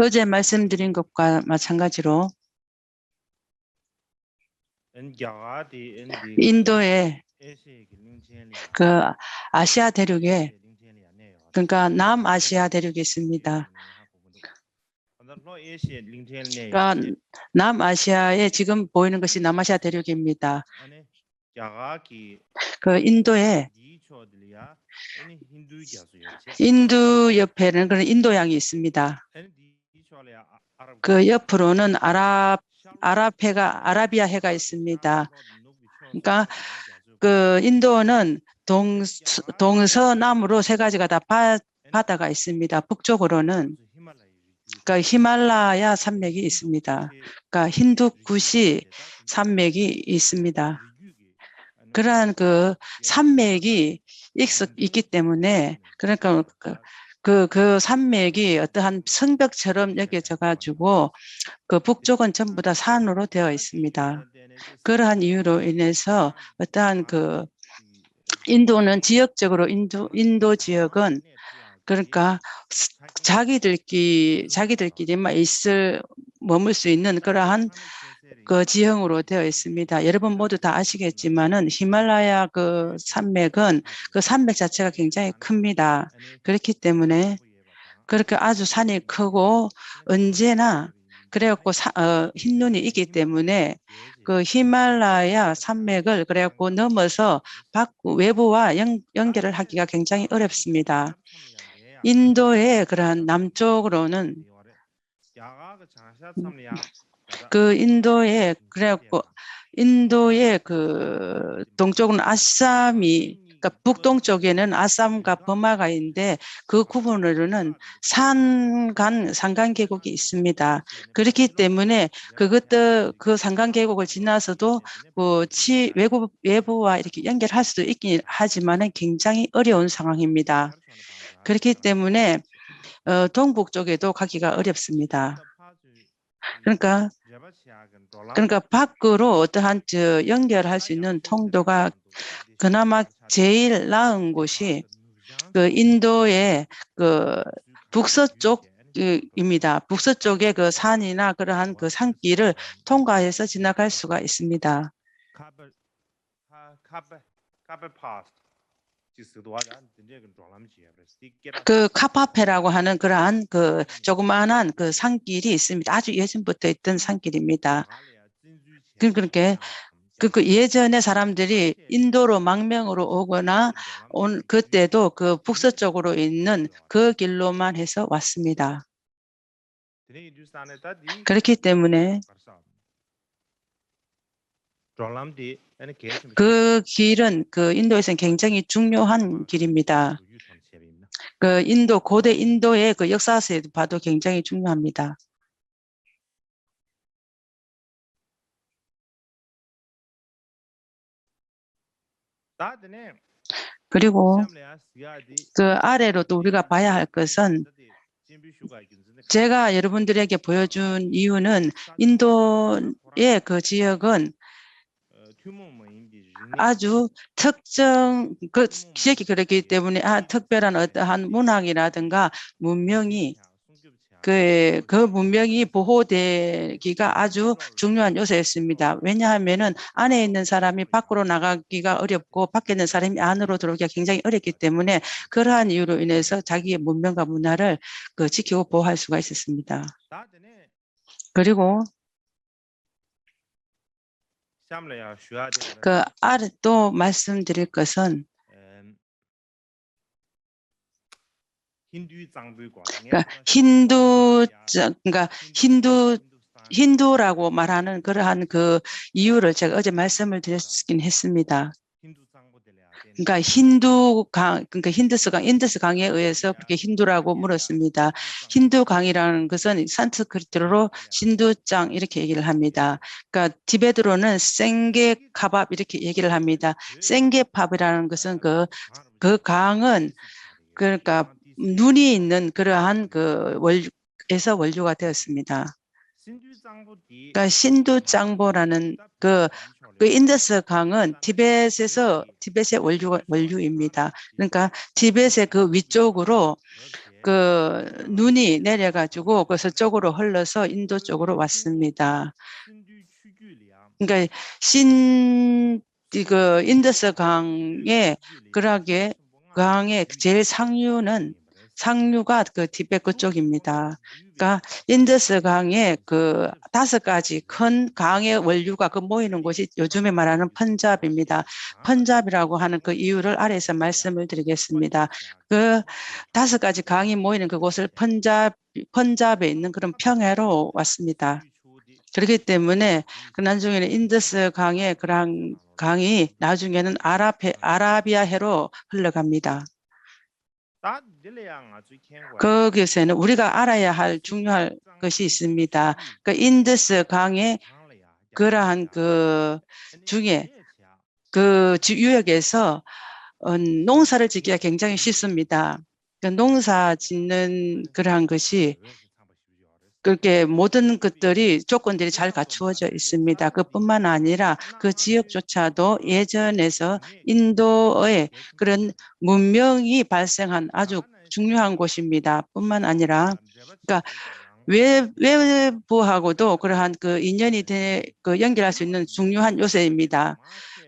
어제 말씀드린 것과 마찬가지로 인도의 그 아시아 대륙에, 그러니까 남아시아 대륙이 있습니다. 그러니까 남아시아에 지금 보이는 것이 남아시아 대륙입니다. 그 인도에 인도 옆에는 그런 인도양이 있습니다. 그 옆으로는 아라비아 해가 있습니다. 그러니까 그 인도는 동서남으로 세 가지가 다 바다가 있습니다. 북쪽으로는 그러니까 히말라야 산맥이 있습니다. 그러니까 힌두쿠시 산맥이 있습니다. 그러한 그 산맥이 있기 때문에, 그러니까 그 산맥이 어떠한 성벽처럼 여겨져 가지고 그 북쪽은 전부 다 산으로 되어 있습니다. 그러한 이유로 인해서 어떠한 그 인도는 지역적으로 인도 지역은 그러니까 자기들끼리만 머물 수 있는 그러한 그 지형으로 되어 있습니다. 여러분 모두 다 아시겠지만은 히말라야 그 산맥은 그 산맥 자체가 굉장히 큽니다. 그렇기 때문에 그렇게 아주 산이 크고 언제나 그래갖고 흰 눈이 있기 때문에 그 히말라야 산맥을 그래갖고 넘어서 외부와 연결을 하기가 굉장히 어렵습니다. 인도의 그러한 남쪽으로는 그 인도의 그 동쪽은 아쌈이, 그러니까 북동쪽에는 아쌈과 버마가 있는데 그 구분으로는 산간 계곡이 있습니다. 그렇기 때문에 그 산간 계곡을 지나서도 외부와 이렇게 연결할 수도 있긴 하지만은 굉장히 어려운 상황입니다. 그렇기 때문에 동북 쪽에도 가기가 어렵습니다. 그러니까 밖으로 어떠한 연결할 수 있는 통도가 그나마 제일 나은 곳이 그 인도의 그 북서쪽입니다. 북서쪽의 그 산이나 그러한 그 산길을 통과해서 지나갈 수가 있습니다. 그 카파페라고 하는 그러한 그 조그마한 그 산길이 있습니다. 아주 예전부터 있던 산길입니다. 그렇게 그 예전에 사람들이 인도로 망명으로 오거나 그때도 그 북서쪽으로 있는 그 길로만 해서 왔습니다. 그렇기 때문에 그 길은 그 인도에서는 굉장히 중요한 길입니다. 그 고대 인도의 그 역사에서 봐도 굉장히 중요합니다. 그리고 그 아래로 또 우리가 봐야 할 것은, 제가 여러분들에게 보여준 이유는 인도의 그 지역은 아주 그 지역이 그렇기 때문에 특별한 어떠한 문학이라든가 문명이 그 문명이 보호되기가 아주 중요한 요소였습니다. 왜냐하면은 안에 있는 사람이 밖으로 나가기가 어렵고 밖에 있는 사람이 안으로 들어오기가 굉장히 어렵기 때문에 그러한 이유로 인해서 자기의 문명과 문화를 지키고 보호할 수가 있었습니다. 그리고 그 아래 또 말씀드릴 것은, 그러니까 힌두라고 말하는 그러한 그 이유를 제가 어제 말씀을 드렸긴 했습니다. 그러니까 인더스 강에 의해서 그렇게 힌두라고 물었습니다. 힌두 강이라는 것은 산스크리트로 신두짱 이렇게 얘기를 합니다. 그러니까 티베트로는 생게카밥 이렇게 얘기를 합니다. 생게밥이라는 것은 그 강은 그러니까 눈이 있는 그러한 그 에서 원류가 되었습니다. 그러니까 신두짱보라는 그 인더스 강은 티벳의 원류입니다. 그러니까 티벳의 그 위쪽으로 그 눈이 내려가지고 그 서쪽으로 흘러서 인도 쪽으로 왔습니다. 그러니까 그 인더스 강의 그러하게 강의 제일 상류가 그 티베트 그쪽입니다. 그러니까 인더스 강의 그 5가지 큰 강의 원류가 그 모이는 곳이 요즘에 말하는 펀잡입니다. 펀잡이라고 하는 그 이유를 아래에서 말씀을 드리겠습니다. 그 5가지 강이 모이는 그곳을 펀잡에 있는 그런 평야로 왔습니다. 그렇기 때문에 그 나중에는 인더스 강의 그런 강이 나중에는 아라비아해로 흘러갑니다. 거기서는 우리가 알아야 할 중요한 것이 있습니다. 그 인더스 강의 그러한 그 중에 그 유역에서 농사를 짓기가 굉장히 쉽습니다. 그 농사 짓는 그러한 것이 그렇게 모든 것들이 조건들이 잘 갖추어져 있습니다. 그뿐만 아니라 그 지역조차도 예전에서 인도의 그런 문명이 발생한 아주 중요한 곳입니다. 뿐만 아니라 그러니까 외부하고도 그러한 그 인연이 그 연결할 수 있는 중요한 요새입니다.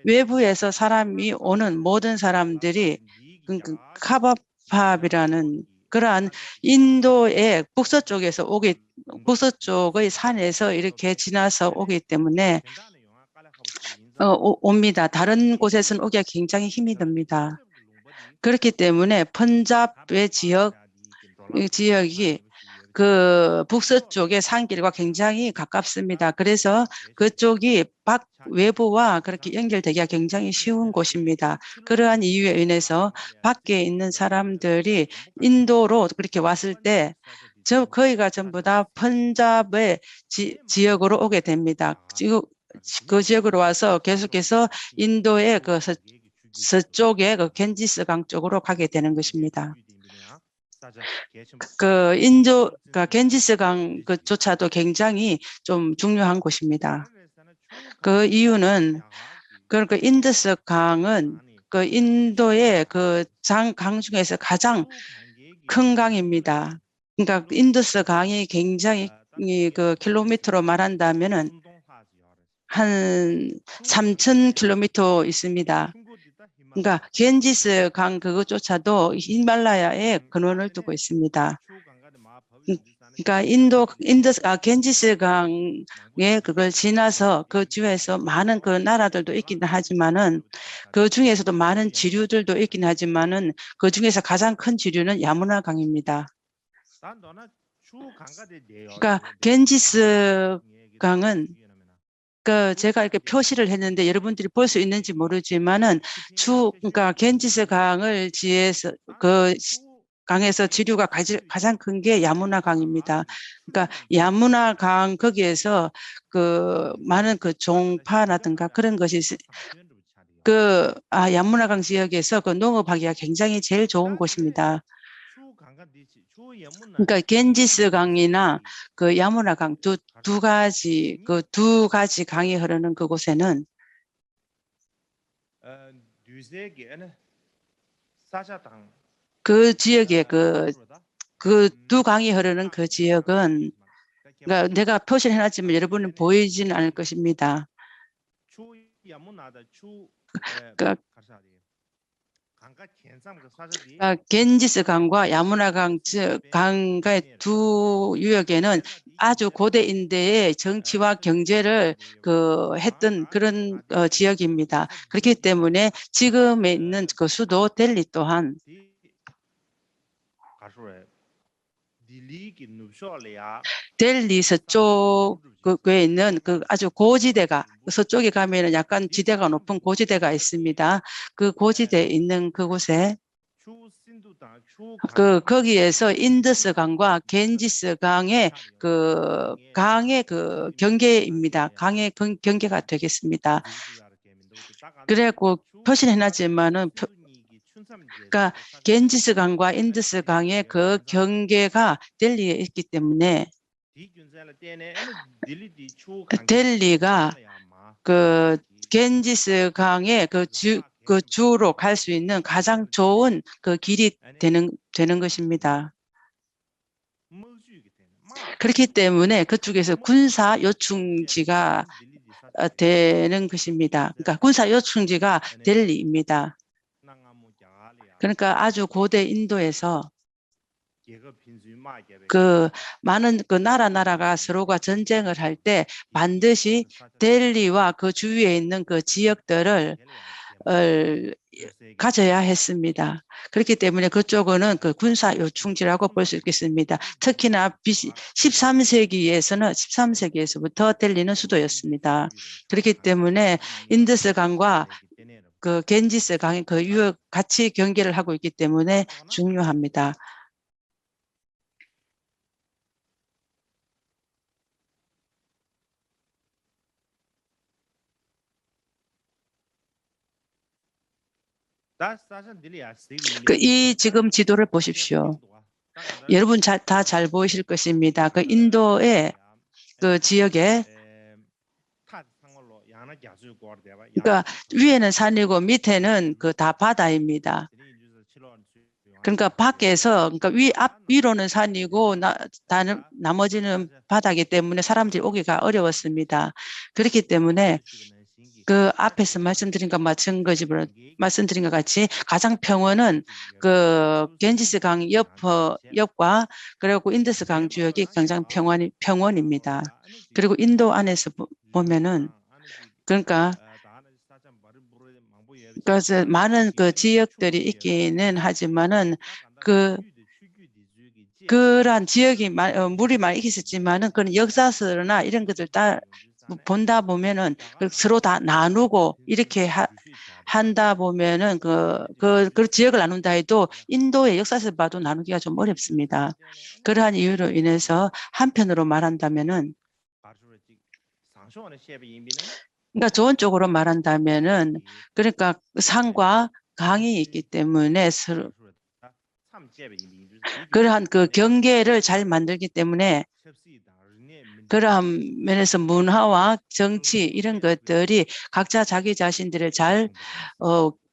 외부에서 사람이 오는 모든 사람들이 그 카바팝이라는 그러한 인도의 북서쪽의 산에서 이렇게 지나서 오기 때문에 옵니다. 다른 곳에서는 오기가 굉장히 힘이 듭니다. 그렇기 때문에 펀잡의 지역이 그 북서쪽의 산길과 굉장히 가깝습니다. 그래서 그쪽이 외부와 그렇게 연결되기가 굉장히 쉬운 곳입니다. 그러한 이유에 인해서 밖에 있는 사람들이 인도로 그렇게 왔을 때 거의가 전부 다 펀잡의 지역으로 오게 됩니다. 그 지역으로 와서 계속해서 인도의 그 서쪽의 그 겐지스 강 쪽으로 가게 되는 것입니다. 그러니까 겐지스 강 그조차도 굉장히 좀 중요한 곳입니다. 그 이유는 그러니까 인더스 강은 그 인도의 그 강 중에서 가장 큰 강입니다. 그러니까 인더스 강이 굉장히 그 킬로미터로 말한다면은 한 3,000km 있습니다. 그러니까 겐지스 강 그것조차도 히말라야에 근원을 두고 있습니다. 그러니까 겐지스 강에 그걸 지나서 그 주에서 많은 그 나라들도 있긴 하지만은 그 중에서도 많은 지류들도 있긴 하지만은 그 중에서 가장 큰 지류는 야무나 강입니다. 그러니까 겐지스 강은 제가 이렇게 표시를 했는데 여러분들이 볼 수 있는지 모르지만은 그러니까 겐지스 강을 지해서 그 강에서 지류가 가장 큰 게 야무나 강입니다. 그러니까 야무나 강 거기에서 그 많은 그 종파라든가 그런 것이 야무나 강 지역에서 그 농업하기가 굉장히 제일 좋은 곳입니다. 그러니까 겐지스 강이나 그 야무나 강 두 가지 강이 흐르는 그곳에는 그 지역에 그 두 강이 흐르는 그 지역은 그러니까 내가 표시를 해놨지만 여러분은 보이지는 않을 것입니다. 그러니까 겐지스 강과 야무나 강의 두 유역에는 아주 고대 인대의 정치와 경제를 했던 그런 지역입니다. 그렇기 때문에 지금에 있는 그 수도 델리 또한 델리 서쪽에 있는 그 아주 고지대가 서쪽에 가면은 약간 지대가 높은 고지대가 있습니다. 그 고지대에 있는 그곳에 거기에서 인더스 강과 겐지스 강의 경계입니다. 강의 경계가 되겠습니다. 그래고 표시는 해놨지만은 그러니까 겐지스 강과 인더스 강의 그 경계가 델리에 있기 때문에 델리가 그 겐지스 강의 그 주로 갈 수 있는 가장 좋은 그 길이 되는 것입니다. 그렇기 때문에 그쪽에서 군사 요충지가 되는 것입니다. 그러니까 군사 요충지가 델리입니다. 그러니까 아주 고대 인도에서 그 많은 그 나라가 서로가 전쟁을 할 때 반드시 델리와 그 주위에 있는 그 지역들을 가져야 했습니다. 그렇기 때문에 그쪽은 그 군사 요충지라고 볼 수 있겠습니다. 특히나 13세기에서부터 델리는 수도였습니다. 그렇기 때문에 인더스 강과 그 겐지스 강이 그 유역 같이 경계를 하고 있기 때문에 중요합니다. 이 지금 지도를 보십시오. 여러분 다 잘 보이실 것입니다. 그 인도의 그 지역에 그러니까 위에는 산이고 밑에는 그 다 바다입니다. 그러니까 밖에서 그러니까 위로는 산이고 나머지는 바다이기 때문에 사람들이 오기가 어려웠습니다. 그렇기 때문에 그 앞에서 말씀드린 것 말씀드린 것 같이 가장 평원은 그 겐지스 강 옆과 그리고 인더스 강 지역이 굉장히 평원입니다. 그리고 인도 안에서 보면은 그러니까 그래서 많은 그 지역들이 있기는 하지만은 그러한 지역이 물이 많이 있었지만은 그런 역사서나 이런 것들 다 본다 보면은 서로 다 나누고 이렇게 한다 보면은 그 지역을 나눈다 해도 인도의 역사서 봐도 나누기가 좀 어렵습니다. 그러한 이유로 인해서 한편으로 말한다면은 그러니까 좋은 쪽으로 말한다면은 그러니까 산과 강이 있기 때문에 그러한 그 경계를 잘 만들기 때문에 그러한 면에서 문화와 정치 이런 것들이 각자 자기 자신들을 잘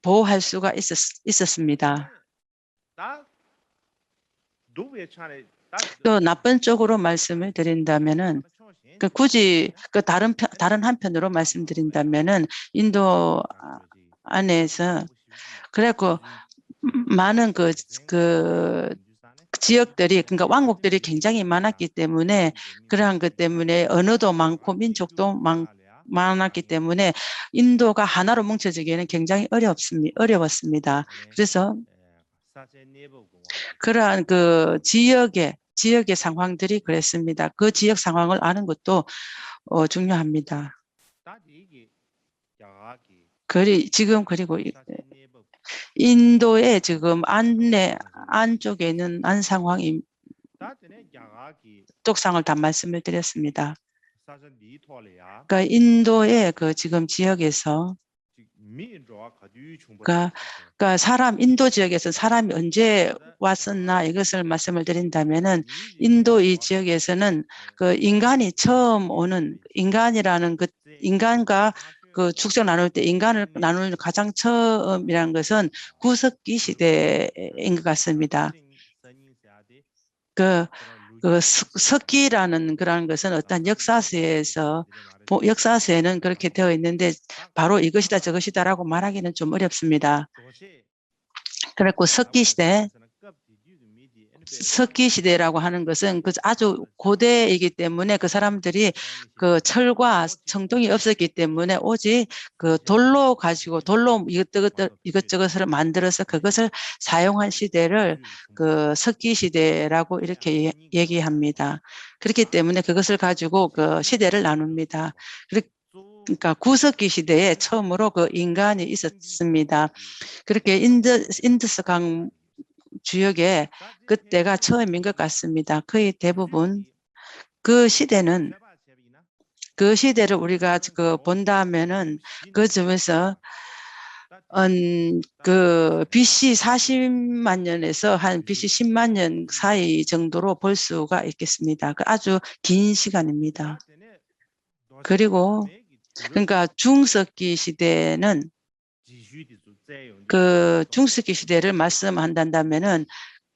보호할 수가 있었습니다. 또 나쁜 쪽으로 말씀을 드린다면은 굳이 다른 한편으로 말씀드린다면은 인도 안에서 그래고 많은 그 지역들이 그러니까 왕국들이 굉장히 많았기 때문에 그러한 것 때문에 언어도 많고 민족도 많았기 때문에 인도가 하나로 뭉쳐지기에는 굉장히 어려웠습니다. 그래서 그러한 그 지역의 상황들이 그랬습니다. 그 지역 상황을 아는 것도 중요합니다. 그리고 인도의 지금 안쪽에 있는 상황이 쪽상을 다 말씀을 드렸습니다. 그러니까 인도의 그 지금 지역에서 그러니까 인도 지역에서 사람이 언제 왔었나 이것을 말씀을 드린다면은 인도 이 지역에서는 그 인간이 처음 오는 인간과 그 축적 나눌 때 인간을 나누는 가장 처음이라는 것은 구석기 시대인 것 같습니다. 그 석기라는 그런 것은 어떤 역사서에는 그렇게 되어 있는데 바로 이것이다 저것이다라고 말하기는 좀 어렵습니다. 그리고 석기 시대라고 하는 것은 그 아주 고대이기 때문에 그 사람들이 그 철과 청동이 없었기 때문에 오직 그 돌로 이것저것을 만들어서 그것을 사용한 시대를 그 석기 시대라고 이렇게 얘기합니다. 그렇기 때문에 그것을 가지고 그 시대를 나눕니다. 그러니까 구석기 시대에 처음으로 그 인간이 있었습니다. 그렇게 인더스 강 주역에 그때가 처음인 것 같습니다. 거의 대부분 그 시대를 우리가 본다면은 그 점에서 그 BC 40만 년에서 한 BC 10만 년 사이 정도로 볼 수가 있겠습니다. 아주 긴 시간입니다. 그리고 그러니까 중석기 시대는 그 중석기 시대를 말씀한다면은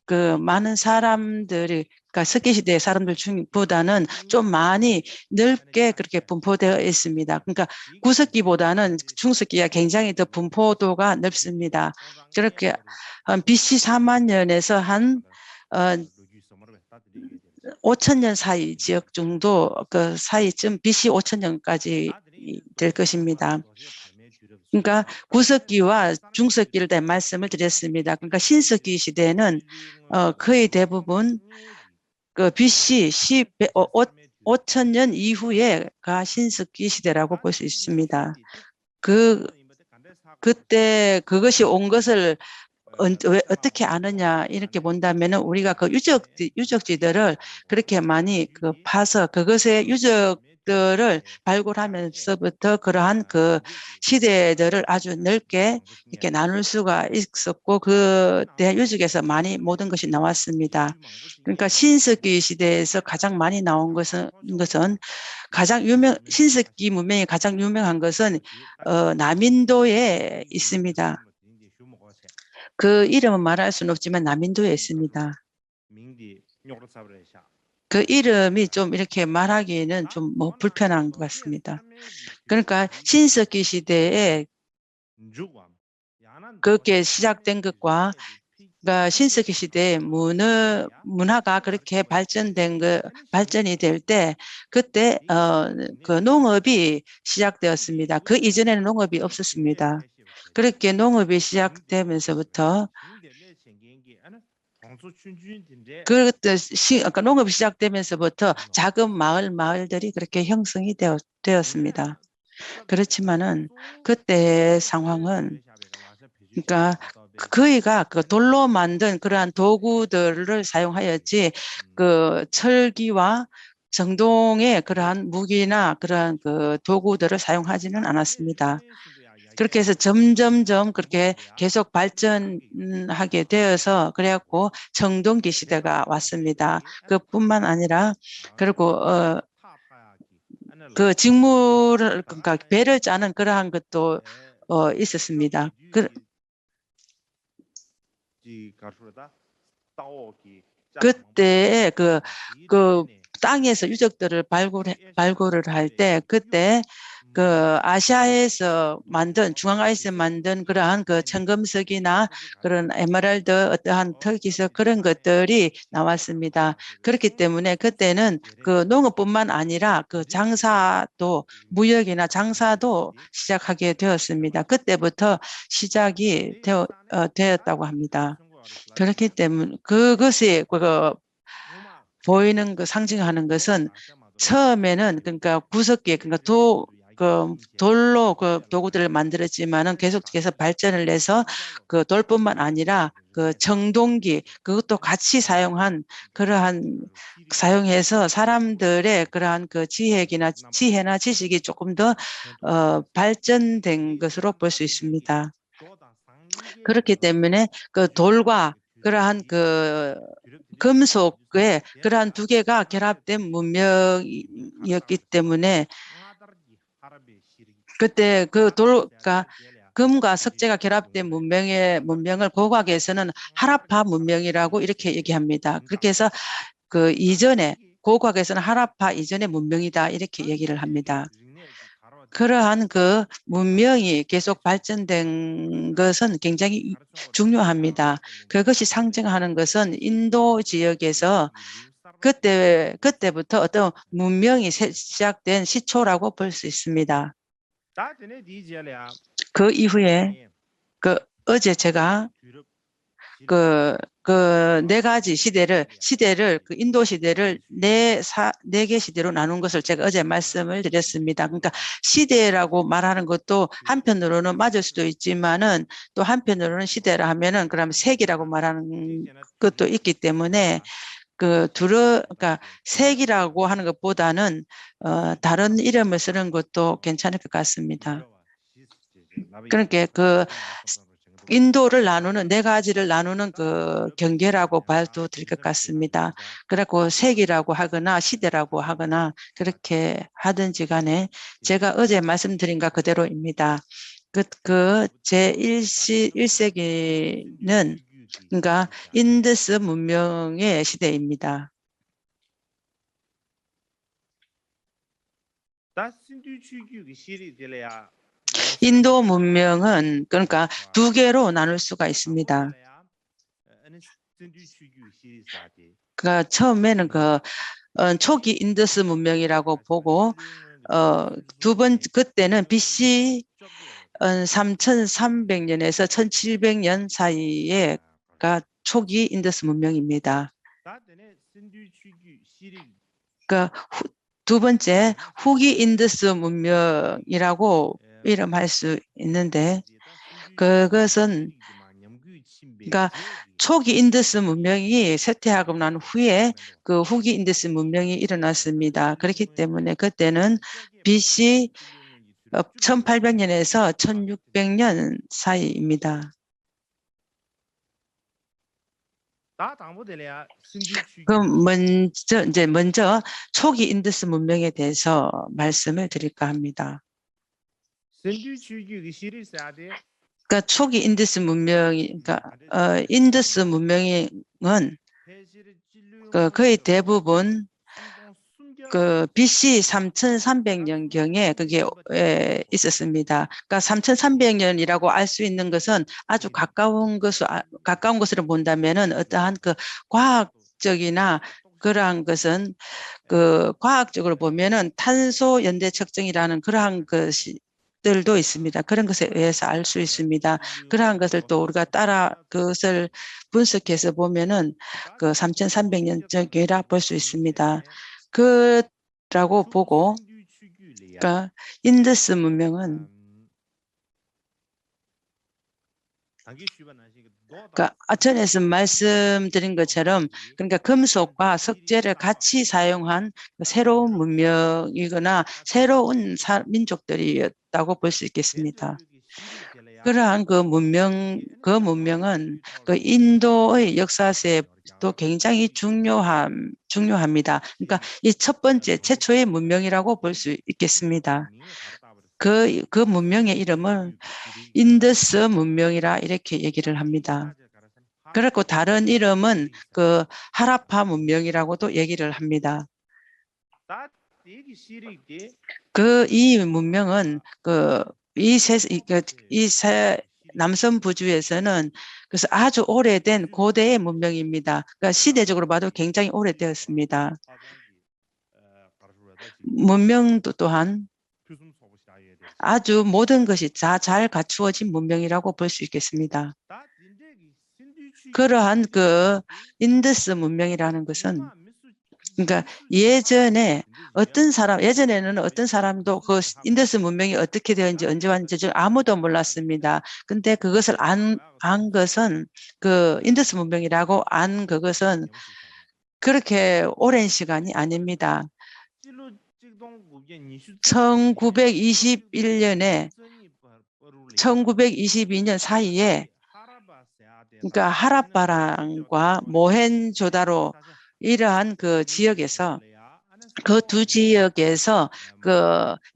그 많은 사람들이 그러니까 석기 시대의 사람들 중보다는 좀 많이 넓게 그렇게 분포되어 있습니다. 그러니까 구석기보다는 중석기가 굉장히 더 분포도가 넓습니다. 그렇게 한 BC 4만 년에서 한 5천 년 사이 지역 정도 그 사이쯤 BC 5천 년까지 될 것입니다. 그러니까 구석기와 중석기를 대 말씀을 드렸습니다. 그러니까 신석기 시대는 거의 대부분 그 BC 5천 년 이후에가 신석기 시대라고 볼 수 있습니다. 그때 그것이 온 것을 왜 어떻게 아느냐 이렇게 본다면은 우리가 그 유적지들을 그렇게 많이 그 파서 그것의 유적들을 발굴하면서부터 그러한 그 시대들을 아주 넓게 이렇게 나눌 수가 있었고 그때 유적에서 많이 모든 것이 나왔습니다. 그러니까 신석기 시대에서 가장 많이 나온 것은 가장 신석기 문명이 가장 유명한 것은 남인도에 있습니다. 그 이름은 말할 수는 없지만 남인도에 있습니다. 그 이름이 좀 이렇게 말하기에는 좀 뭐 불편한 것 같습니다. 그러니까 신석기 시대에 그렇게 시작된 것과 그러니까 신석기 시대의 문화가 그렇게 발전이 될 때 그때 그 농업이 시작되었습니다. 그 이전에는 농업이 없었습니다. 그렇게 농업이 시작되면서부터 그러니까 농업이 시작되면서부터 작은 마을들이 그렇게 형성이 되었습니다. 그렇지만은 그때의 상황은 그러니까 거의가 그 돌로 만든 그러한 도구들을 사용하였지 그 철기와 정동의 그러한 무기나 그러한 그 도구들을 사용하지는 않았습니다. 그렇게 해서 점점점 그렇게 계속 발전하게 되어서 그래갖고 청동기 시대가 왔습니다. 그뿐만 아니라 그리고 그 직무를 그러니까 배를 짜는 그러한 것도 있었습니다. 그때 그 땅에서 유적들을 발굴을 할 때 그때 그 아시아에서 만든 중앙아시아에서 만든 그러한 그 청금석이나 그런 에메랄드 어떠한 털기석 그런 것들이 나왔습니다. 그렇기 때문에 그때는 그 농업뿐만 아니라 그 장사도 무역이나 장사도 시작하게 되었습니다. 그때부터 시작이 되었다고 합니다. 그렇기 때문에 그것이 보이는 그 상징하는 것은 처음에는 그러니까 구석기 그러니까 돌로 그 도구들을 만들었지만은 계속해서 발전을 해서 그 돌뿐만 아니라 그 청동기 그것도 같이 그러한 사용해서 사람들의 그러한 그 지혜나 지식이 조금 더 발전된 것으로 볼 수 있습니다. 그렇기 때문에 그 돌과 그러한 그 금속의 그러한 두 개가 결합된 문명이었기 때문에 그때 그러니까 금과 석재가 결합된 문명을 고고학에서는 하라파 문명이라고 이렇게 얘기합니다. 그렇게 해서 그 이전에 고고학에서는 하라파 이전의 문명이다 이렇게 얘기를 합니다. 그러한 그 문명이 계속 발전된 것은 굉장히 중요합니다. 그것이 상징하는 것은 인도 지역에서 그때부터 어떤 문명이 시작된 시초라고 볼 수 있습니다. 그 이후에 어제 제가 네 가지 시대를 그 인도 시대를 네 개 시대로 나눈 것을 제가 어제 말씀을 드렸습니다. 그러니까 시대라고 말하는 것도 한편으로는 맞을 수도 있지만은 또 한편으로는 시대라 하면은 그러면 세기라고 말하는 것도 있기 때문에 그러니까 세기라고 하는 것보다는 다른 이름을 쓰는 것도 괜찮을 것 같습니다. 그러니까 인도를 나누는 네 가지를 나누는 그 경계라고 봐도 될 것 같습니다. 그래고 세기라고 하거나 시대라고 하거나 그렇게 하든지 간에 제가 어제 말씀드린 것 그대로입니다. 제1세기는 그러니까 인더스 문명의 시대입니다. 인도 문명은 그러니까 두 개로 나눌 수가 있습니다. 그러니까 처음에는 초기 인더스 문명이라고 보고 그때는 BC 3,300년에서 1,700년 사이에가 초기 인더스 문명입니다. 두 번째 후기 인더스 문명이라고 이름할 수 있는데 그것은 그러니까 초기 인더스 문명이 쇠퇴하고 난 후에 그 후기 인더스 문명이 일어났습니다. 그렇기 때문에 그때는 BC 1800년에서 1600년 사이입니다. 그럼 먼저 초기 인더스 문명에 대해서 말씀을 드릴까 합니다. 그러니까 초기 인더스 문명이 그러니까 인더스 문명은 거의 대부분 BC 3,300년경에 그게 있었습니다. 그러니까 3,300년이라고 알 수 있는 것은 아주 가까운 것으로 본다면은 어떠한 과학적이나 그러한 것은 과학적으로 보면은 탄소 연대 측정이라는 그러한 것들도 있습니다. 그런 것에 의해서 알 수 있습니다. 그러한 것을 또 우리가 따라 그것을 분석해서 보면은 3,300년적이라 볼 수 있습니다. 라고 보고, 그러니까 인더스 문명은 그러니까 전에서 말씀드린 것처럼 그러니까 금속과 석재를 같이 사용한 새로운 문명이거나 새로운 민족들이었다고 볼 수 있겠습니다. 그러한 문명은 인도의 역사에도 굉장히 중요합니다. 그러니까 이 첫 번째 최초의 문명이라고 볼 수 있겠습니다. 그 문명의 이름을 인더스 문명이라 이렇게 얘기를 합니다. 그리고 다른 이름은 하라파 문명이라고도 얘기를 합니다. 이 문명은 이 남섬 부주에서는 그래서 아주 오래된 고대의 문명입니다. 그러니까 시대적으로 봐도 굉장히 오래되었습니다. 문명도 또한 아주 모든 것이 잘 갖추어진 문명이라고 볼 수 있겠습니다. 그러한 인더스 문명이라는 것은 그러니까 예전에는 어떤 사람도 인더스 문명이 어떻게 되었는지 언제 왔는지 아무도 몰랐습니다. 근데 그것을 안 것은 인더스 문명이라고 그것은 그렇게 오랜 시간이 아닙니다. 1921년에 1922년 사이에 그러니까 하라파랑과 모헨조다로 이러한 지역에서 그 두 지역에서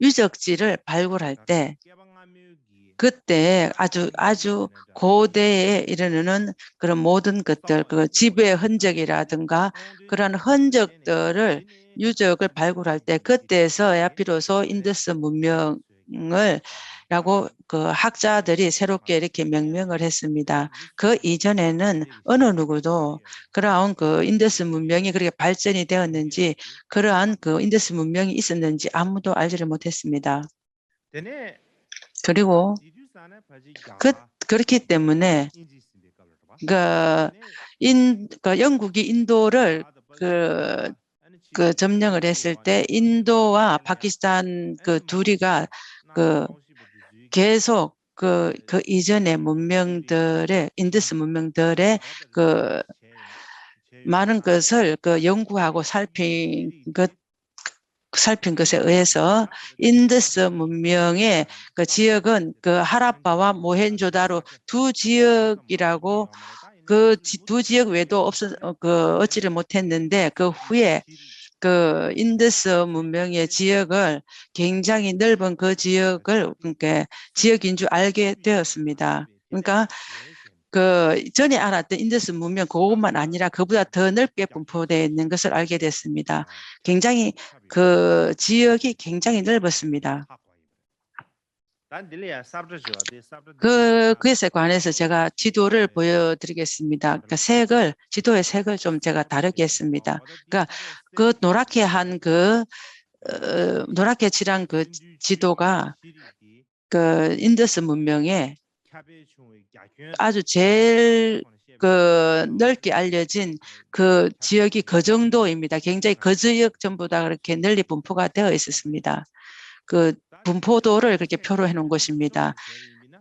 유적지를 발굴할 때 그때 아주 고대에 이르는 그런 모든 것들, 지배의 흔적이라든가 그런 흔적들을 유적을 발굴할 때 그때서야 비로소 인더스 문명을 라고 학자들이 새롭게 이렇게 명명을 했습니다. 그 이전에는 어느 누구도 그러한 인더스 문명이 그렇게 발전이 되었는지 그러한 인더스 문명이 있었는지 아무도 알지를 못했습니다. 그리고 그렇기 때문에 영국이 인도를 점령을 했을 때 인도와 파키스탄 둘이가 계속 이전의 문명들의 인더스 문명들의 많은 것을 연구하고 살핀 것에 의해서 인더스 문명의 지역은 하라파와 모헨조다로 두 지역이라고 두 지역 외에도 얻지를 못했는데 그 후에 인더스 문명의 지역을 굉장히 넓은 지역을 그러니까 지역인 줄 알게 되었습니다. 그러니까 그 전에 알았던 인더스 문명 그것만 아니라 그보다 더 넓게 분포되어 있는 것을 알게 됐습니다. 굉장히 그 지역이 굉장히 넓었습니다. 그것에 관해서 제가 지도를 보여드리겠습니다. 그러니까 지도의 색을 좀 제가 다르게 했습니다. 그러니까 그 노랗게 한 노랗게 칠한 그 지도가 그 인더스 문명의 아주 제일 그 넓게 알려진 그 지역이 그 정도입니다. 굉장히 그 지역 전부 다 그렇게 널리 분포가 되어 있었습니다. 그 분포도를 그렇게 표로 해놓은 것입니다.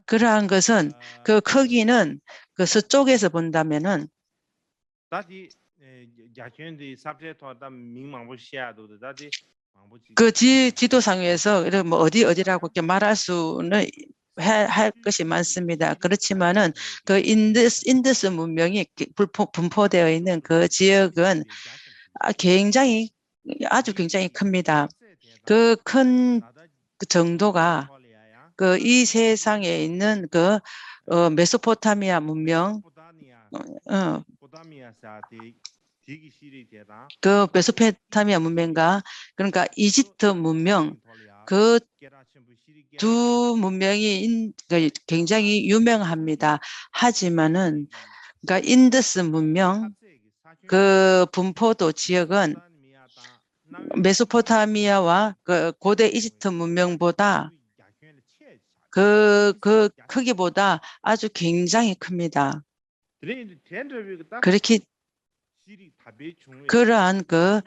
그러한 것은 그 크기는 그 서쪽에서 본다면은 그 지도상에서 뭐 어디라고 이렇게 말할 수는 할 것이 많습니다. 그렇지만은 그 인더스 문명이 분포되어 있는 그 지역은 아주 굉장히 큽니다. 그 큰 정도가 그 이 세상에 있는 그 메소포타미아 문명, 그 메소포타미아 문명과 그러니까 이집트 문명 그 두 문명이 굉장히 유명합니다. 하지만은 그러니까 인더스 문명 그 분포도 지역은 메소포타미아와 그 고대 이집트 문명보다 그 크기보다 아주 굉장히 큽니다. 그렇게 그러한 그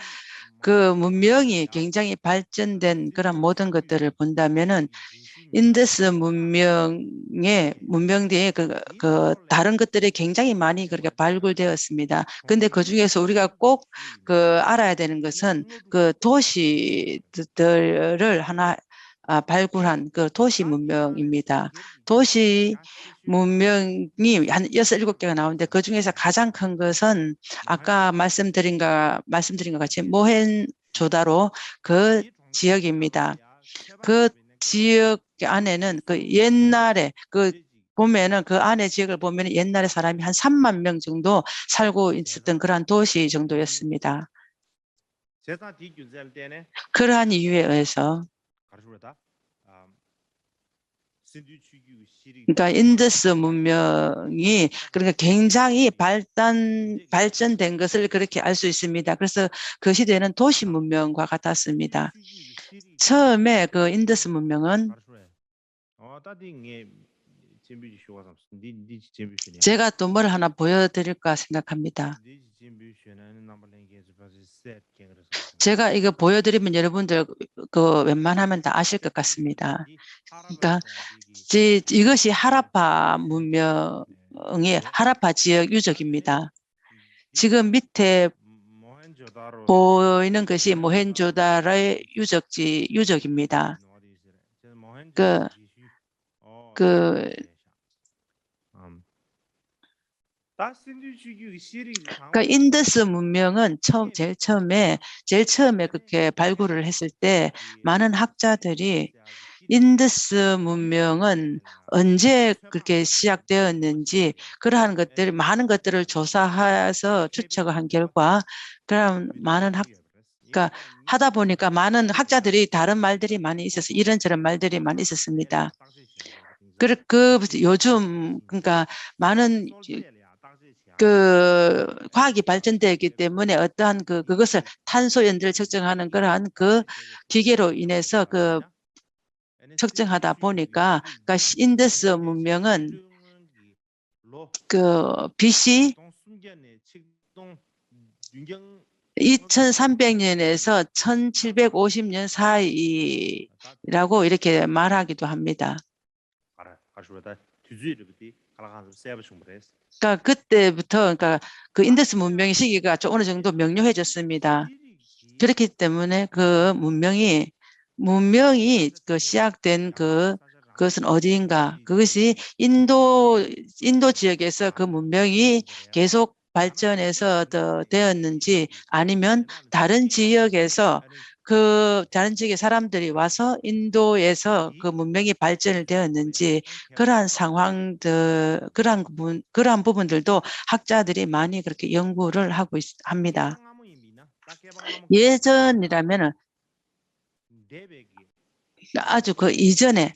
문명이 굉장히 발전된 그런 모든 것들을 본다면은 인더스 문명대에 그 다른 것들이 굉장히 많이 그렇게 발굴되었습니다. 근데 그 중에서 우리가 꼭 그 알아야 되는 것은 그 도시들을 하나 발굴한 그 도시 문명입니다. 도시 문명이 한 6, 7개가 나오는데 그 중에서 가장 큰 것은 아까 말씀드린 것 같이 모헨조다로 그 지역입니다. 그 지역 안에는 그 옛날에 보면은 그 안에 지역을 보면 옛날에 사람이 한 3만 명 정도 살고 있었던 그러한 도시 정도였습니다. 그러한 이유에 의해서 그러니까 인더스 문명이 그러니까 굉장히 발전된 것을 그렇게 알 수 있습니다. 그래서 그 시대는 도시 문명과 같았습니다. 처음에 그 인더스 문명은 제가 또 뭘 하나 보여드릴까 생각합니다. 제가 이거 보여드리면 여러분들 그 웬만하면 다 아실 것 같습니다. 그러니까 이것이 하라파 문명의 하라파 지역 유적입니다. 지금 밑에 보이는 것이 모헨조다로의 유적입니다. 그러니까 인더스 문명은 제일 처음에 그렇게 발굴을 했을 때 많은 학자들이 인더스 문명은 언제 그렇게 시작되었는지 그러한 것들 많은 것들을 조사해서 추측을 한 결과 그런 그러니까 하다 보니까 많은 학자들이 다른 말들이 많이 있어서 이런저런 말들이 많이 있었습니다. 요즘 그러니까 많은 그 과학이 발전되었기 때문에 어떠한 그것을 탄소 연도를 측정하는 그러한 그 기계로 인해서 측정하다 보니까 그러니까 인더스 문명은 그 BC 2300년에서 1750년 사이라고 이렇게 말하기도 합니다. 그러니까 그때부터 그러니까 그 인더스 문명의 시기가 어느 정도 명료해졌습니다. 그렇기 때문에 그 문명이 그 시작된 그것은 어디인가? 그것이 인도 지역에서 그 문명이 계속 발전해서 되었는지 아니면 다른 지역에서 그 다른 지역의 사람들이 와서 인도에서 그 문명이 발전을 되었는지 그러한 상황들, 그러한 부분들도 학자들이 많이 그렇게 연구를 하고 합니다. 예전이라면은 아주 그 이전에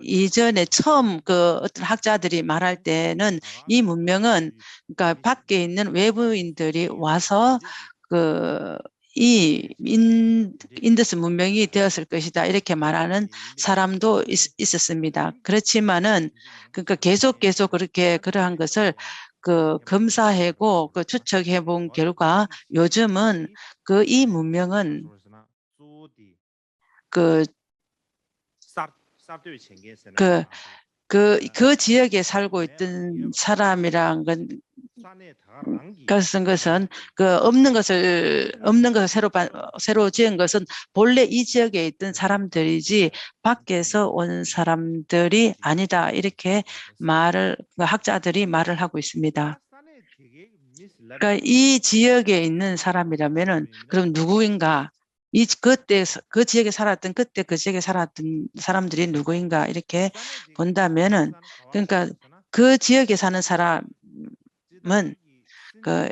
이전에 처음 그 어떤 학자들이 말할 때는 이 문명은 그러니까 밖에 있는 외부인들이 와서 그 이 인더스 문명이 되었을 것이다 이렇게 말하는 사람도 있었습니다. 그렇지만은 그러니까 계속 그렇게 그러한 것을 그 검사하고 그 추측해 본 결과 요즘은 그 이 문명은 그 그, 그 지역에 살고 있던 사람이란 건, 것은 그 없는 것을 새로 지은 것은 본래 이 지역에 있던 사람들이지 밖에서 온 사람들이 아니다. 이렇게 학자들이 말을 하고 있습니다. 그러니까 이 지역에 있는 사람이라면은 그럼 누구인가? 그때 그 지역에 살았던 그때 그 지역에 살았던 사람들이 누구인가 이렇게 본다면은 그러니까 그 지역에 사는 사람은 그,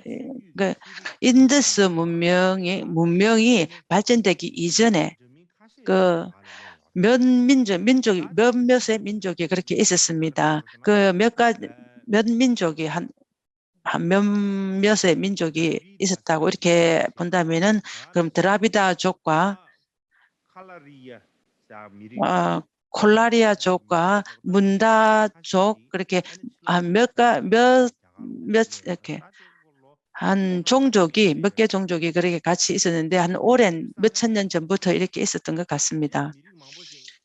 그 인더스 문명이 발전되기 이전에 그 몇몇의 민족이 그렇게 있었습니다. 그 몇 민족이 한 몇몇의 민족이 있었다고 이렇게 본다면은 그럼 드라비다족과 콜라리아족과 문다족 그렇게 몇 이렇게 한 종족이 몇 개 종족이 그렇게 같이 있었는데 한 오랜 몇천 년 전부터 이렇게 있었던 것 같습니다.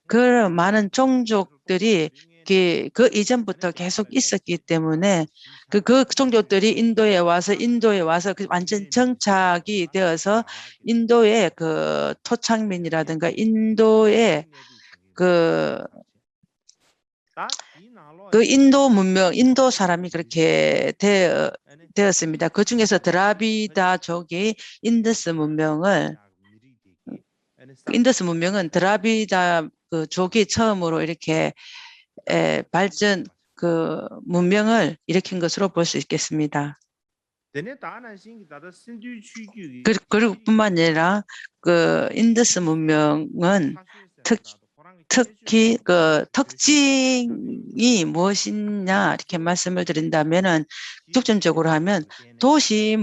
그 많은 종족들이 그 이전부터 계속 있었기 때문에 그 종족들이 인도에 와서 그 완전 정착이 되어서 인도의 그 토착민이라든가 인도의 그 인도 문명, 인도 사람이 그렇게 되었습니다. 그 중에서 드라비다족이 인더스 문명은 드라비다 그 족이 처음으로 이렇게 문명을 일으킨 것으로 볼 수 있겠습니다. 그리고 뿐만 아니라 그 인더스 문명은 특히 그 특징이 무엇이냐 이렇게 말씀을 드린다면은 중점적으로 하면 도시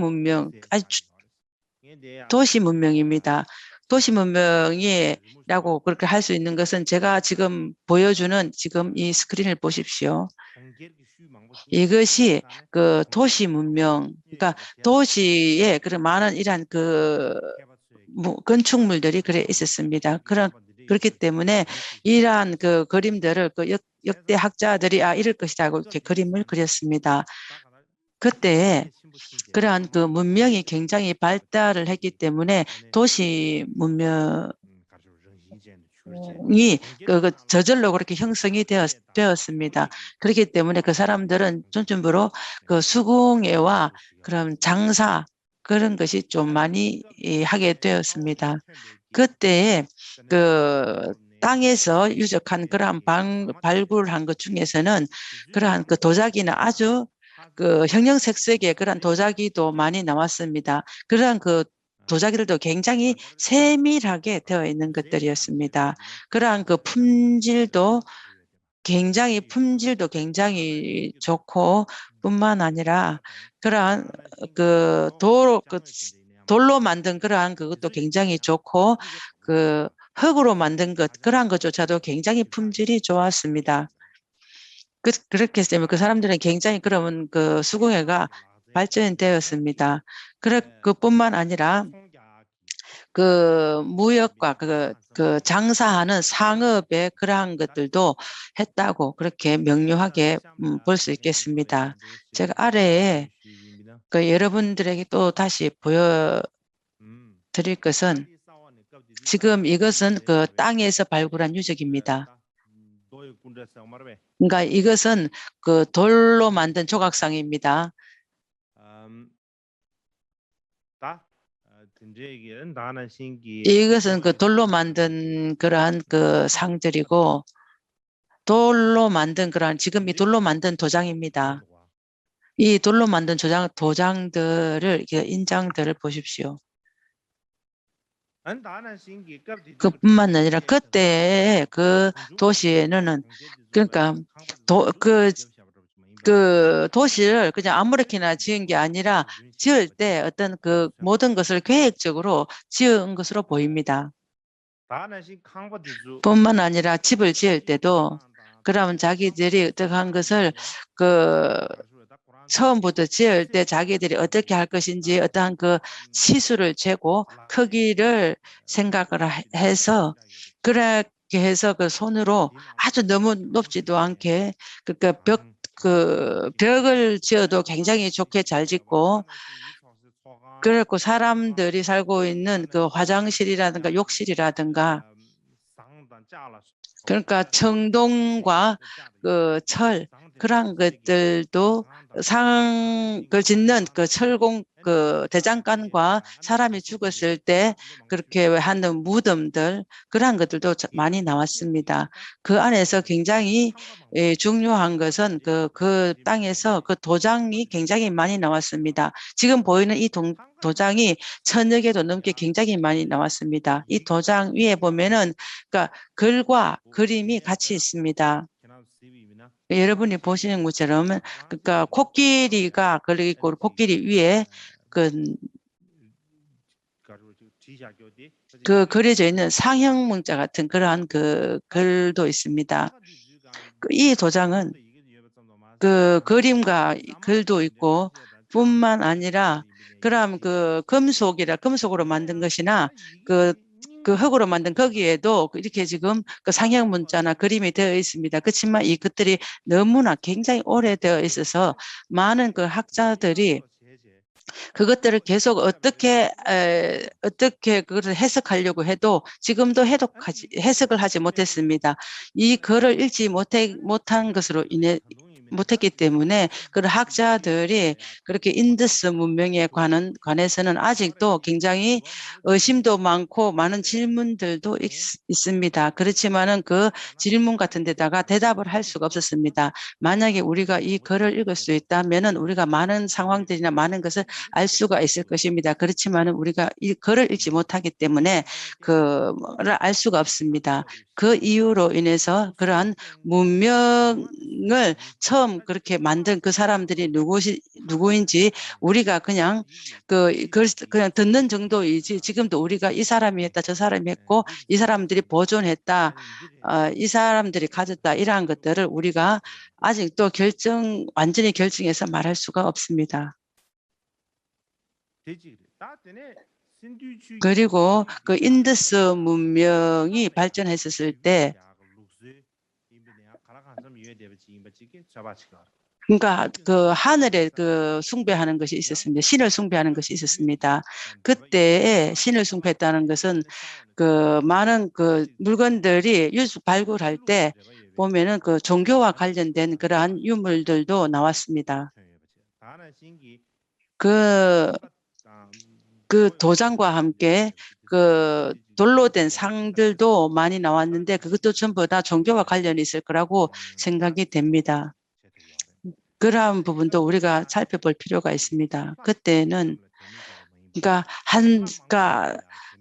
문명입니다. 도시 문명이라고 그렇게 할 수 있는 것은 제가 지금 보여주는 지금 이 스크린을 보십시오. 이것이 그 도시 문명, 그러니까 도시에 그런 많은 이러한 건축물들이 그래 있었습니다. 그렇기 때문에 이러한 그 그림들을 역대 학자들이 이럴 것이다 하고 이렇게 그림을 그렸습니다. 그때 그러한 그 문명이 굉장히 발달을 했기 때문에 도시 문명이 저절로 그렇게 형성이 되었습니다. 그렇기 때문에 그 사람들은 중점으로 그 수공예와 그런 장사 그런 것이 좀 많이 하게 되었습니다. 그때에 그 땅에서 유적한 그러한 발굴한 것 중에서는 그러한 그 도자기는 아주 그 형형색색의 그런 도자기도 많이 나왔습니다. 그러한 그 도자기들도 굉장히 세밀하게 되어 있는 것들이었습니다. 그러한 그 품질도 굉장히 좋고 뿐만 아니라 그러한 돌로 만든 그러한 그것도 굉장히 좋고 흙으로 만든 그러한 것조차도 굉장히 품질이 좋았습니다. 그렇게 되면 그 사람들은 굉장히 그러면 그 수공예가 발전되었습니다. 그뿐만 아니라 그 무역과 그 장사하는 상업의 그러한 것들도 했다고 그렇게 명료하게 볼 수 있겠습니다. 제가 아래에 그 여러분들에게 또 다시 보여드릴 것은 지금 이것은 그 땅에서 발굴한 유적입니다. 그러니까 이것은 그 돌로 만든 조각상입니다. 이것은 그 돌로 만든 그러한 그 상들이고 돌로 만든 그러한 지금 이 돌로 만든 도장입니다. 이 돌로 만든 도장들을 이렇게 인장들을 보십시오. 그뿐만 아니라 그때 그 도시에는 그러니까 그 도시를 그냥 아무렇게나 지은 게 아니라 지을 때 어떤 그 모든 것을 계획적으로 지은 것으로 보입니다. 뿐만 아니라 집을 지을 때도 그러면 자기들이 어떻게 한 것을 그 처음부터 지을 때 자기들이 어떻게 할 것인지 어떠한 그 시수를 재고 크기를 생각을 해서 그렇게 해서 그 손으로 아주 너무 높지도 않게 그러니까 벽을 지어도 굉장히 좋게 잘 짓고 그렇고 사람들이 살고 있는 그 화장실이라든가 욕실이라든가 그러니까 청동과 그 철 그런 것들도 상을 짓는 그 철공 그 대장간과 사람이 죽었을 때 그렇게 하는 무덤들 그러한 것들도 많이 나왔습니다. 그 안에서 굉장히 중요한 것은 그 땅에서 그 도장이 굉장히 많이 나왔습니다. 지금 보이는 이 도장이 1000여 개도 넘게 굉장히 많이 나왔습니다. 이 도장 위에 보면은 그러니까 글과 그림이 같이 있습니다. 여러분이 보시는 것처럼 그러니까 코끼리가 그리고 코끼리 위에 그 그려져 있는 상형 문자 같은 그러한 그 글도 있습니다. 이 도장은 그 그림과 글도 있고 뿐만 아니라 그럼 그 금속으로 만든 것이나 그 흙으로 만든 거기에도 이렇게 지금 그 상형 문자나 그림이 되어 있습니다. 그렇지만 이것들이 너무나 굉장히 오래되어 있어서 많은 그 학자들이 그것들을 계속 어떻게 그것을 해석하려고 해도 지금도 해석을 하지 못했습니다. 이 글을 읽지 못한 것으로 인해 못했기 때문에 그런 학자들이 그렇게 인더스 문명에 관해서는 아직도 굉장히 의심도 많고 많은 질문들도 있습니다. 그렇지만은 그 질문 같은 데다가 대답을 할 수가 없었습니다. 만약에 우리가 이 글을 읽을 수 있다면은 우리가 많은 상황들이나 많은 것을 알 수가 있을 것입니다. 그렇지만은 우리가 이 글을 읽지 못하기 때문에 그를 알 수가 없습니다. 그 이유로 인해서 그러한 문명을 처음 그렇게 만든 그 사람들이 누구인지 우리가 그냥 그냥 듣는 정도이지 지금도 우리가 이 사람이 했다 저 사람이 했고 이 사람들이 보존했다 이 사람들이 가졌다 이러한 것들을 우리가 아직도 완전히 결정해서 말할 수가 없습니다. 그리고 그 인더스 문명이 발전했었을 때 그러니까 그 하늘에 그 숭배하는 것이 있었습니다. 신을 숭배하는 것이 있었습니다. 그때에 신을 숭배했다는 것은 그 많은 그 물건들이 발굴할 때 보면은 그 종교와 관련된 그러한 유물들도 나왔습니다. 그 도장과 함께 그 돌로 된 상들도 많이 나왔는데 그것도 전부 다 종교와 관련이 있을 거라고 생각이 됩니다. 그러한 부분도 우리가 살펴볼 필요가 있습니다. 그때는 그러니까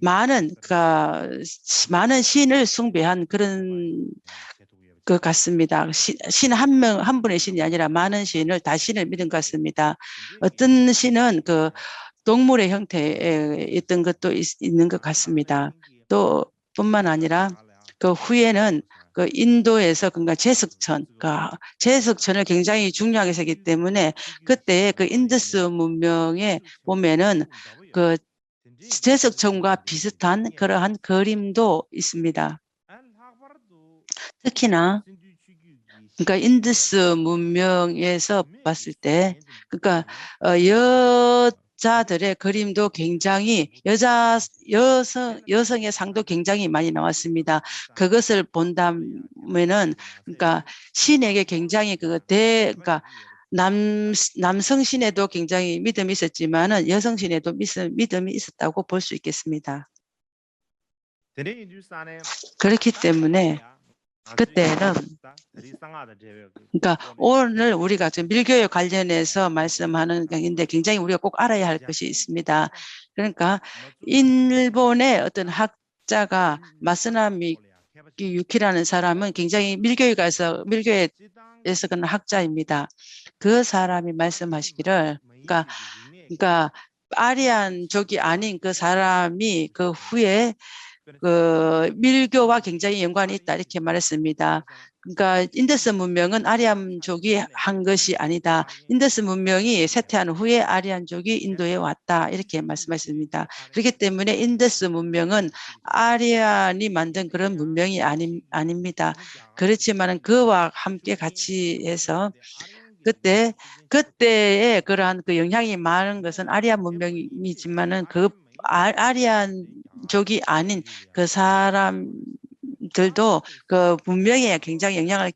많은 신을 숭배한 그런 것 같습니다. 신 한 분의 신이 아니라 많은 신을 다 신을 믿은 것 같습니다. 어떤 신은 그 동물의 형태에 있던 것도 있는 것 같습니다. 또 뿐만 아니라 그 후에는 그 인도에서 그러니까 제석천을 굉장히 중요하게 세기 때문에 그때 그 인더스 문명에 보면은 그 제석천과 비슷한 그러한 그림도 있습니다. 특히나 그러니까 인더스 문명에서 봤을 때 그러니까 여자들의 그림도 굉장히 여성의 상도 굉장히 많이 나왔습니다. 그것을 본다면은 그러니까 신에게 굉장히 그러니까 남성 신에도 굉장히 믿음이 있었지만은 여성 신에도 믿음이 있었다고 볼 수 있겠습니다. 그렇기 때문에 그때는 그러니까 오늘 우리가 지금 밀교에 관련해서 말씀하는 경인데 굉장히 우리가 꼭 알아야 할 것이 있습니다. 그러니까 일본의 어떤 학자가 마스나미 유키라는 사람은 굉장히 밀교에서 그런 학자입니다. 그 사람이 말씀하시기를 그러니까 아리안족이 아닌 그 사람이 그 후에 그 밀교와 굉장히 연관이 있다 이렇게 말했습니다. 그러니까 인더스 문명은 아리안족이 한 것이 아니다. 인더스 문명이 쇠퇴한 후에 아리안족이 인도에 왔다 이렇게 말씀하셨습니다. 그렇기 때문에 인더스 문명은 아리안이 만든 그런 문명이 아닙니다. 그렇지만 그와 함께 같이 해서 그때의 그러한 그 영향이 많은 것은 아리안 문명이지만은 그 아리안족이 아닌 그 사람들도 그 문명에 굉장히 영향을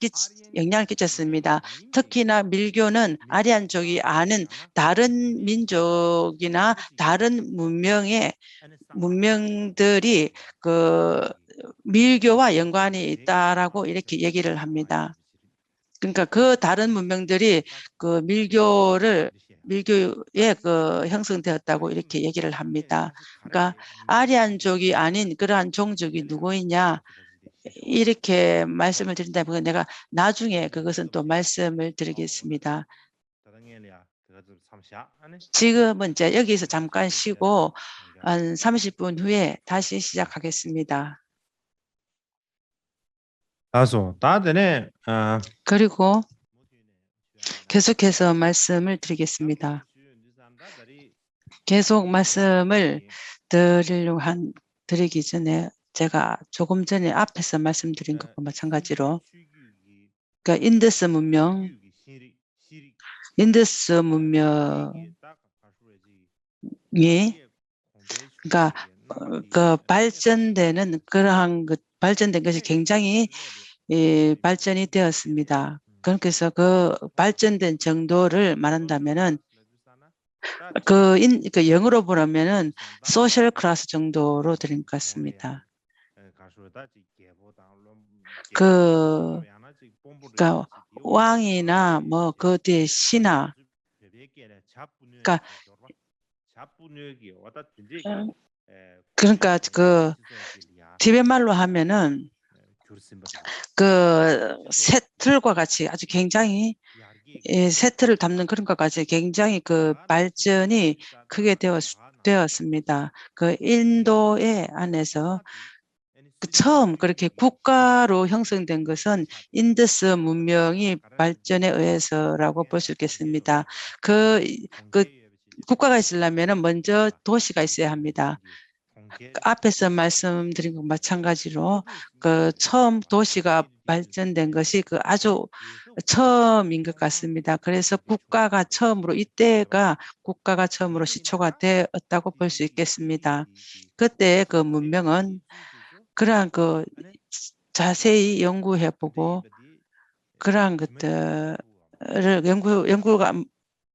끼쳤습니다. 특히나 밀교는 아리안족이 아닌 다른 민족이나 다른 문명들이 그 밀교와 연관이 있다라고 이렇게 얘기를 합니다. 그러니까 그 다른 문명들이 그 밀교에 그 형성되었다고 이렇게 얘기를 합니다. 그러니까 아리안족이 아닌 그러한 종족이 누구이냐 이렇게 말씀을 드린다면 내가 나중에 그것은 또 말씀을 드리겠습니다. 지금은 이제 여기서 잠깐 쉬고 한 30분 후에 다시 시작하겠습니다. 그리고 계속해서 말씀을 드리겠습니다. 계속 말씀을 드리기 전에 제가 조금 전에 앞에서 말씀드린 것과 마찬가지로 그러니까 인더스 문명이 그러니까 그 발전된 것이 굉장히 발전이 되었습니다. 그래서 그 발전된 정도를 말한다면은 그 영어로 보면은 소셜 클래스 정도로 드린 것 같습니다. 그러니까 왕이나 뭐 그 뒤에 신하, 그러니까 그 티베트 말로 하면은 그 새틀과 같이 아주 굉장히 새틀을 담는 그런 것 같이 굉장히 그 발전이 크게 되었습니다. 그 인도의 안에서 처음 그렇게 국가로 형성된 것은 인더스 문명이 발전에 의해서라고 볼 수 있겠습니다. 그 국가가 있으려면 먼저 도시가 있어야 합니다. 앞에서 말씀드린 것 마찬가지로 그 처음 도시가 발전된 것이 그 아주 처음인 것 같습니다. 그래서 이때가 국가가 처음으로 시초가 되었다고 볼 수 있겠습니다. 그때 그 문명은 그러한 그 자세히 연구해보고 그러한 것들을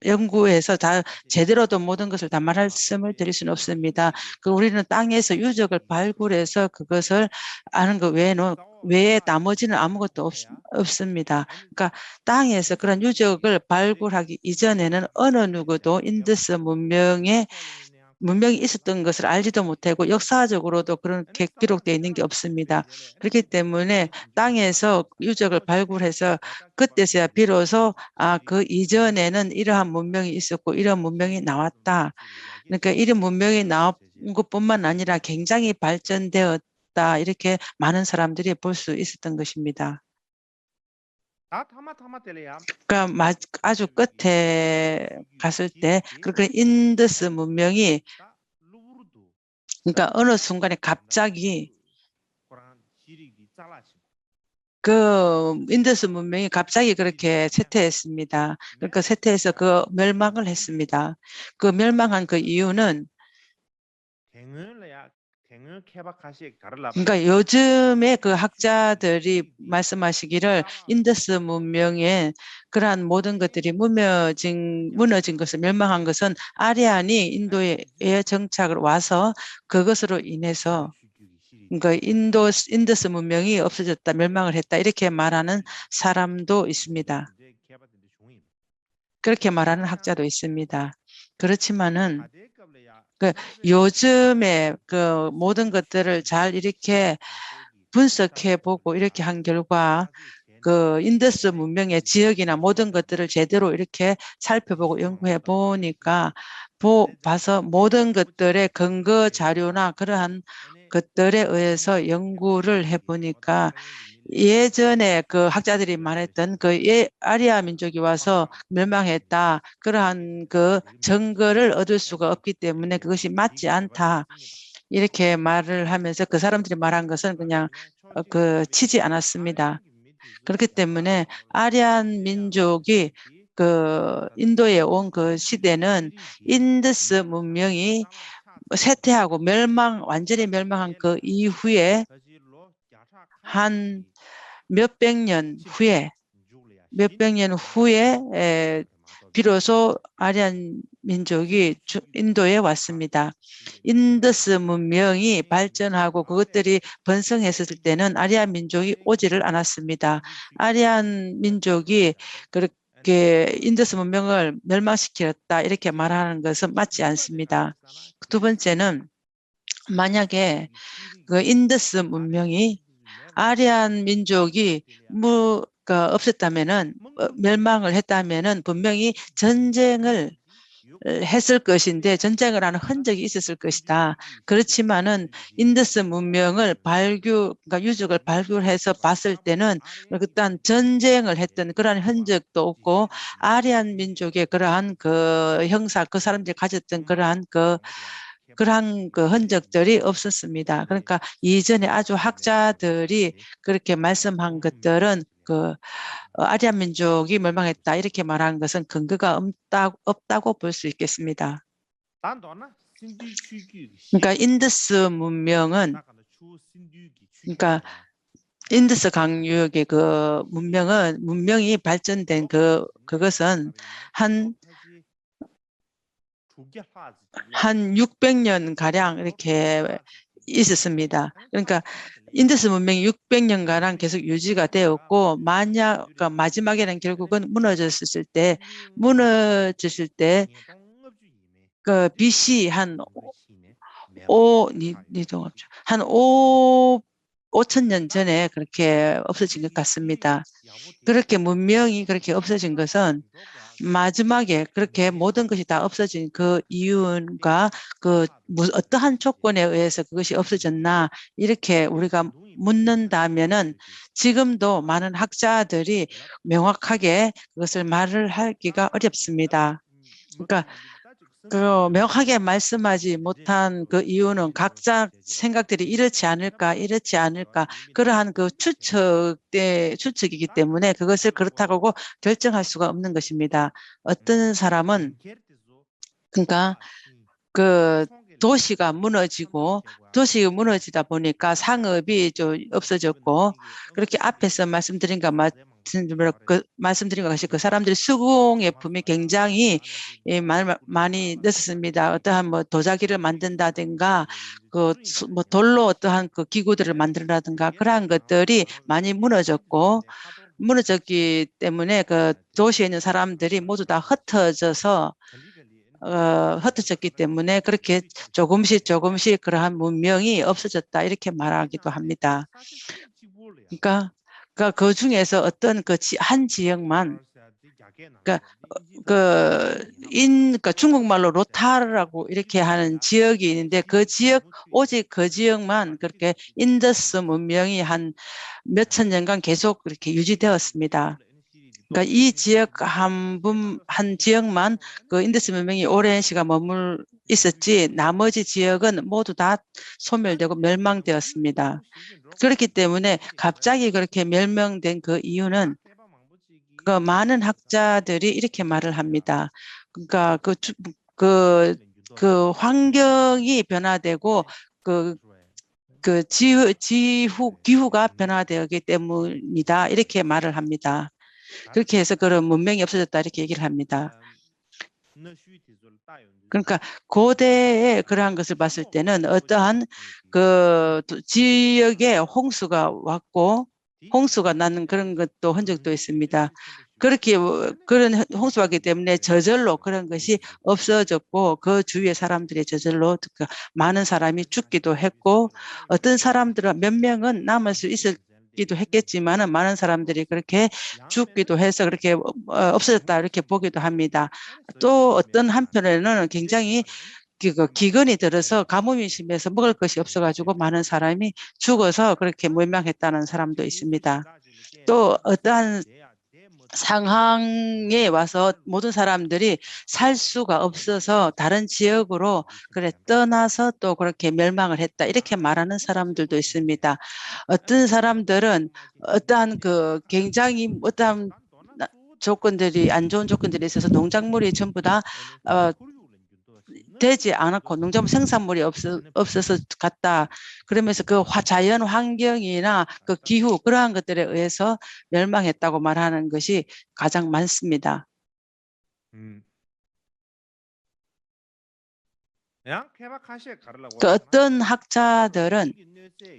연구해서 다 제대로도 모든 것을 다 말씀을 드릴 수는 없습니다. 우리는 땅에서 유적을 발굴해서 그것을 아는 것 외에 나머지는 아무것도 없습니다. 그러니까 땅에서 그런 유적을 발굴하기 이전에는 어느 누구도 인더스 문명이 있었던 것을 알지도 못하고 역사적으로도 그렇게 기록되어 있는 게 없습니다. 그렇기 때문에 땅에서 유적을 발굴해서 그때서야 비로소 그 이전에는 이러한 문명이 있었고 이런 문명이 나왔다. 그러니까 이런 문명이 나온 것뿐만 아니라 굉장히 발전되었다. 이렇게 많은 사람들이 볼 수 있었던 것입니다. 그러니까 아주 끝에 갔을 때 그렇게 인더스 문명이 그러니까 어느 순간에 갑자기 그 인더스 문명이 갑자기 그렇게 쇠퇴했습니다. 그러니까 쇠퇴해서 그 멸망을 했습니다. 그 멸망한 그 이유는 그러니까 요즘에 그 학자들이 말씀하시기를 인더스 문명의 그러한 모든 것들이 무너진 것을 멸망한 것은 아리안이 인도에 정착을 와서 그것으로 인해서 그러니까 인더스 문명이 없어졌다, 멸망을 했다 이렇게 말하는 사람도 있습니다. 그렇게 말하는 학자도 있습니다. 그렇지만은 그 요즘에 그 모든 것들을 잘 이렇게 분석해 보고 이렇게 한 결과 그 인더스 문명의 지역이나 모든 것들을 제대로 이렇게 살펴보고 연구해 보니까 봐서 모든 것들의 근거 자료나 그러한 것들에 의해서 연구를 해 보니까 예전에 그 학자들이 말했던 그 아리아 민족이 와서 멸망했다. 그러한 그 증거를 얻을 수가 없기 때문에 그것이 맞지 않다. 이렇게 말을 하면서 그 사람들이 말한 것은 그냥 치지 않았습니다. 그렇기 때문에 아리안 민족이 그 인도에 온 그 시대는 인더스 문명이 쇠퇴하고 완전히 멸망한 그 이후에 한 몇백 년 후에 비로소 아리안 민족이 인도에 왔습니다. 인더스 문명이 발전하고 그것들이 번성했을 때는 아리안 민족이 오지를 않았습니다. 아리안 민족이 그렇게 인더스 문명을 멸망시켰다 이렇게 말하는 것은 맞지 않습니다. 두 번째는 만약에 그 인더스 문명이 아리안 민족이 없었다면은 멸망을 했다면은 분명히 전쟁을 했을 것인데 전쟁을 하는 흔적이 있었을 것이다. 그렇지만은 인더스 문명을 그러니까 유적을 발굴해서 봤을 때는 일단 전쟁을 했던 그러한 흔적도 없고 아리안 민족의 그러한 그 형사, 그 사람들이 가졌던 그러한 그 흔적들이 없었습니다. 그러니까 이전에 아주 학자들이 그렇게 말씀한 것들은 아리안 민족이 멸망했다 이렇게 말한 것은 근거가 없다고 볼 수 있겠습니다. 그러니까 인더스 문명은 그러니까 인더스 강유역의 그 문명이 발전된 그것은 한 600년 가량 이렇게 있었습니다. 그러니까 인더스 문명이 600년 가량 계속 유지가 되었고 그러니까 마지막에는 결국은 무너졌을 때 그 BC 한 5천 년 전에 그렇게 없어진 것 같습니다. 그렇게 문명이 그렇게 없어진 것은 마지막에 그렇게 모든 것이 다 없어진 그 이유가 어떠한 조건에 의해서 그것이 없어졌나 이렇게 우리가 묻는다면은 지금도 많은 학자들이 명확하게 그것을 말을 하기가 어렵습니다. 그러니까 명확하게 말씀하지 못한 그 이유는 각자 생각들이 이렇지 않을까 그러한 그 추측이기 때문에 그것을 그렇다고 결정할 수가 없는 것입니다. 어떤 사람은 그러니까 그 도시가 무너지다 보니까 상업이 좀 없어졌고 그렇게 앞에서 말씀드린 것 같이 그 사람들이 수공예품이 굉장히 많이 늘었습니다. 어떠한 도자기를 만든다든가 돌로 어떠한 그 기구들을 만든다든가 그러한 것들이 많이 무너졌기 때문에 그 도시에 있는 사람들이 모두 다 흩어졌기 때문에 그렇게 조금씩 그러한 문명이 없어졌다 이렇게 말하기도 합니다. 그러니까 그 중에서 어떤 한 지역만 그러니까 중국말로 로타르라고 이렇게 하는 지역이 있는데 오직 그 지역만 그렇게 인더스 문명이 한 몇천 년간 계속 그렇게 유지되었습니다. 그러니까 이 지역 한 지역만 그 인더스 문명이 오랜 시간 있었지 나머지 지역은 모두 다 소멸되고 멸망되었습니다. 그렇기 때문에 갑자기 그렇게 멸망된 그 이유는 많은 학자들이 이렇게 말을 합니다. 그러니까 그 환경이 변화되고 그 기후가 변화되었기 때문이다. 이렇게 말을 합니다. 그렇게 해서 그런 문명이 없어졌다. 이렇게 얘기를 합니다. 그러니까 고대의 그러한 것을 봤을 때는 어떠한 그 지역에 홍수가 왔고 홍수가 나는 그런 것도 흔적도 있습니다. 그렇게 그런 홍수가 왔기 때문에 저절로 그런 것이 없어졌고 그 주위의 사람들이 저절로 많은 사람이 죽기도 했고 어떤 사람들은 몇 명은 남을 수 있었기도 했겠지만은 많은 사람들이 그렇게 죽기도 해서 그렇게 없어졌다 이렇게 보기도 합니다. 또 어떤 한편에는 굉장히 기근이 들어서 가뭄이 심해서 먹을 것이 없어가지고 많은 사람이 죽어서 그렇게 멸망했다는 사람도 있습니다. 또 어떠한 상황에 와서 모든 사람들이 살 수가 없어서 다른 지역으로 그래 떠나서 또 그렇게 멸망을 했다 이렇게 말하는 사람들도 있습니다. 어떤 사람들은 어떠한 굉장히 어떠한 조건들이 안 좋은 조건들이 있어서 농작물이 전부 다 되지 않았고 농작물 생산물이 없어서 갔다. 그러면서 그 자연 환경이나 그 기후 그러한 것들에 의해서 멸망했다고 말하는 것이 가장 많습니다. 그 어떤 학자들은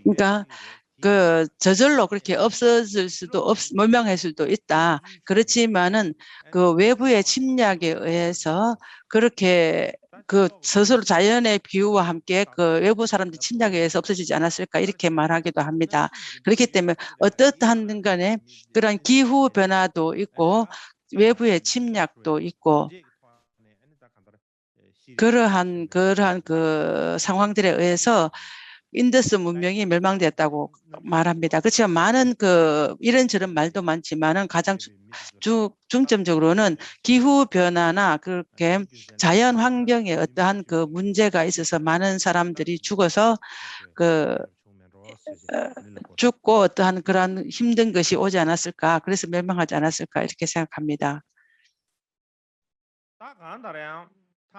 그러니까 저절로 그렇게 없어질 수도 멸망할 수도 있다. 그렇지만은 그 외부의 침략에 의해서 그렇게 스스로 자연의 기후와 함께 그 외부 사람들 침략에 의해서 없어지지 않았을까 이렇게 말하기도 합니다. 그렇기 때문에 어떻든 간에 그런 기후 변화도 있고 외부의 침략도 있고 그러한 그 상황들에 의해서 인더스 문명이 멸망됐다고 말합니다. 그렇지만 많은 이런저런 말도 많지만은 가장 중점적으로는 기후 변화나 그렇게 자연 환경에 어떠한 그 문제가 있어서 많은 사람들이 죽어서 죽고 어떠한 그런 힘든 것이 오지 않았을까, 그래서 멸망하지 않았을까 이렇게 생각합니다.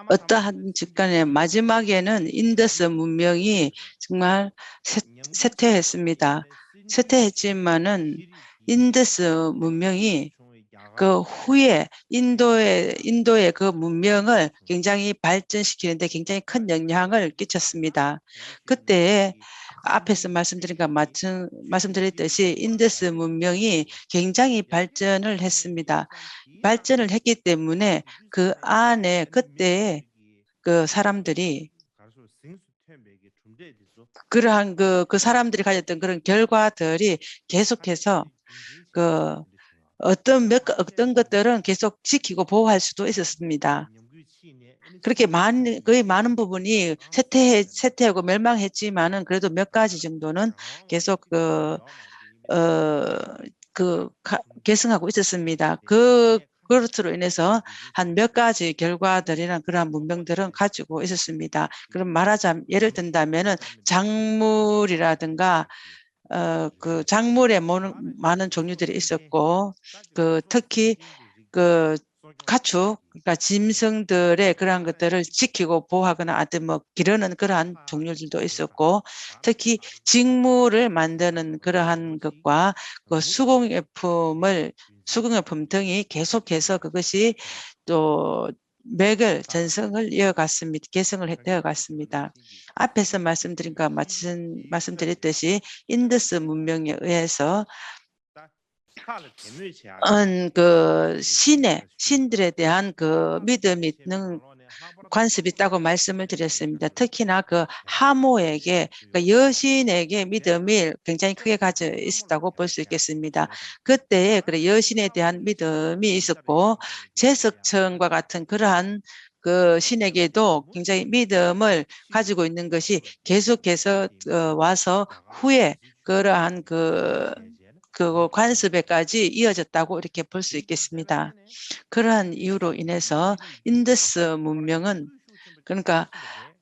어떠한 직간에 마지막에는 인더스 문명이 정말 쇠퇴했습니다. 쇠퇴했지만은 인더스 문명이 그 후에 인도의 그 문명을 굉장히 발전시키는데 굉장히 큰 영향을 끼쳤습니다. 그때 앞에서 말씀드렸듯이 인더스 문명이 굉장히 발전을 했습니다. 발전을 했기 때문에 그 안에 그때 그 사람들이 그러한 그 사람들이 가졌던 그런 결과들이 계속해서 어떤 것들은 계속 지키고 보호할 수도 있었습니다. 그렇게 거의 많은 부분이 쇠퇴하고 멸망했지만은 그래도 몇 가지 정도는 계속 계승하고 있었습니다. 그것으로 인해서 한 몇 가지 결과들이나 그러한 문명들은 가지고 있었습니다. 그럼 말하자면 예를 든다면은 작물이라든가 작물에 많은 종류들이 있었고 특히 가축, 그러니까 짐승들의 그러한 것들을 지키고 보호하거나 아무튼 기르는 그러한 종류들도 있었고 특히 직물을 만드는 그러한 것과 수공예품 등이 계속해서 그것이 또 전승을 이어갔습니다. 개성을 되어갔습니다. 앞에서 말씀드렸듯이 인더스 문명에 의해서 신들에 대한 믿음이 있는 관습이 있다고 말씀을 드렸습니다. 특히나 하모에게, 여신에게 믿음이 굉장히 크게 가져 있었다고 볼 수 있겠습니다. 그때에 여신에 대한 믿음이 있었고, 제석청과 같은 그러한 신에게도 굉장히 믿음을 가지고 있는 것이 계속해서 와서 후에 그러한 관습에까지 이어졌다고 이렇게 볼 수 있겠습니다. 그러한 이유로 인해서 인더스 문명은 그러니까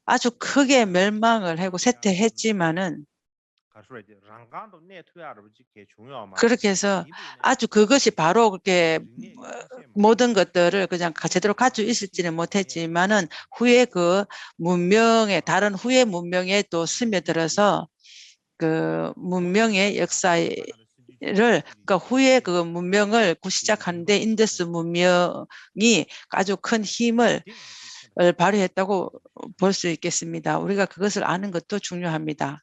아주 크게 멸망을 하고 쇠퇴했지만은 그렇게 해서 아주 그것이 바로 그렇게 모든 것들을 그냥 제대로 가지고 있을지는 못했지만은 후에 다른 후의 문명에 또 스며들어서 그 문명의 역사를 그러니까 후에 그 문명을 시작하는데 인더스 문명이 아주 큰 힘을 발휘했다고 볼 수 있겠습니다. 우리가 그것을 아는 것도 중요합니다.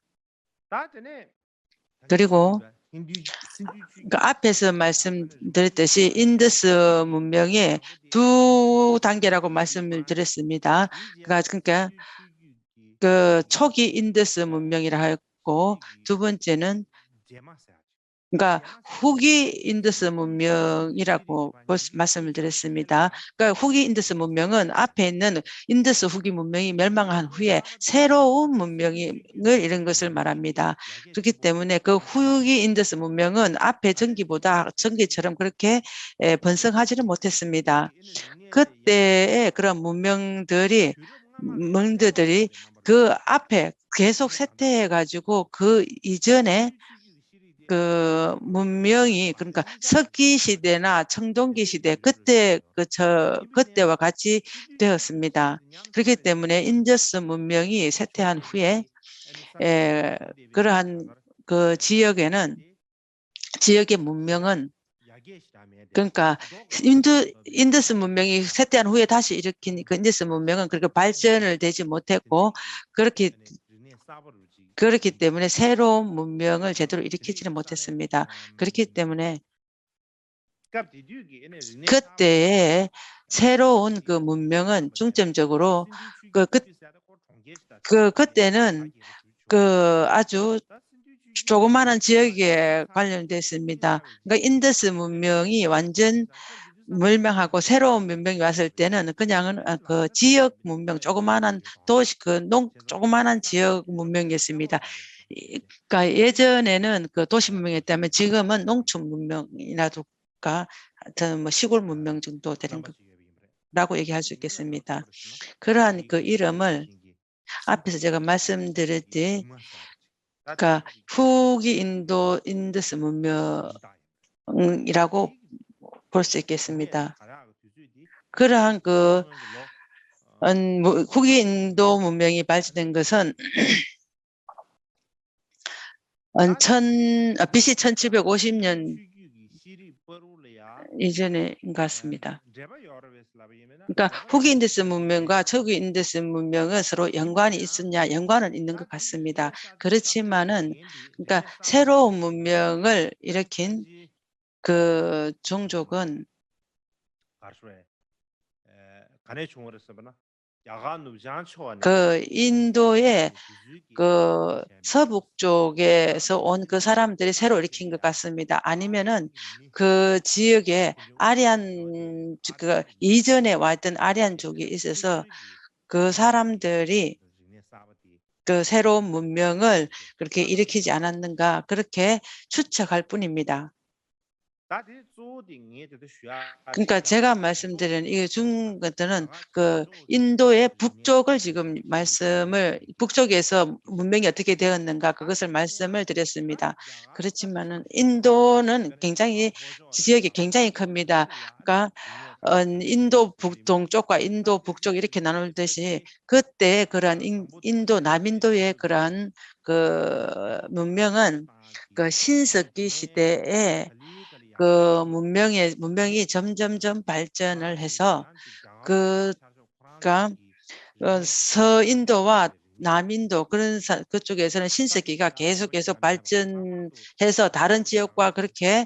그리고 그 앞에서 말씀드렸듯이 인더스 문명의 두 단계라고 말씀을 드렸습니다. 그러니까 그 초기 인더스 문명이라 했고 두 번째는 그러니까 후기 인더스 문명이라고 말씀을 드렸습니다. 그러니까 후기 인더스 문명은 앞에 있는 인더스 후기 문명이 멸망한 후에 새로운 문명을 이런 것을 말합니다. 그렇기 때문에 그 후기 인더스 문명은 앞에 전기처럼 그렇게 번성하지는 못했습니다. 그때의 그런 문명들이 그 앞에 계속 쇠퇴해가지고 그 이전에 그 문명이 그러니까 석기 시대나 청동기 시대 그때와 같이 되었습니다. 그렇기 때문에 인더스 문명이 쇠퇴한 후에 그러한 그 지역의 문명은 그러니까 인더스 문명이 쇠퇴한 후에 다시 일으킨 그 인더스 문명은 그렇게 발전을 되지 못했고 그렇기 때문에 새로운 문명을 제대로 일으키지는 못했습니다. 그렇기 때문에 그때의 새로운 그 문명은 중점적으로 그때는 그 아주 조그마한 지역에 관련됐습니다. 그러니까 인더스 문명이 완전 멸망하고 새로운 문명이 왔을 때는 그냥은 그 지역 문명, 조그마한 도시, 조그마한 지역 문명이었습니다. 그러니까 예전에는 그 도시 문명이었다면 지금은 농촌 문명이라든가 뭐 시골 문명 정도 되는 거라고 얘기할 수 있겠습니다. 그러한 그 이름을 앞에서 제가 말씀드렸듯이 그러니까 후기 인더스 문명이라고 볼 수 있겠습니다. 그러한 그 후기 인도 문명이 발전된 것은 BC 1750년 이전인 것 같습니다. 그러니까 후기 인더스 문명과 초기 인더스 문명은 서로 연관이 있었냐? 연관은 있는 것 같습니다. 그렇지만은 그러니까 새로운 문명을 일으킨 그 종족은 그 인도의 그 서북 쪽에서 온 그 사람들이 새로 일으킨 것 같습니다. 아니면은 그 지역에 그 이전에 왔던 아리안족이 있어서 그 사람들이 그 새로운 문명을 그렇게 일으키지 않았는가 그렇게 추측할 뿐입니다. 그러니까 제가 말씀드린 이 것들은 그 인도의 북쪽을 지금 북쪽에서 문명이 어떻게 되었는가 그것을 말씀을 드렸습니다. 그렇지만은 인도는 지역이 굉장히 큽니다. 그러니까 인도 북동쪽과 인도 북쪽 이렇게 나누듯이 그때 그런 인도 남인도의 그런 그 문명은 그 신석기 시대에 그 문명이 점점점 발전을 해서 그러니까 서인도와 남인도 그쪽에서는 신석기가 계속 발전해서 다른 지역과 그렇게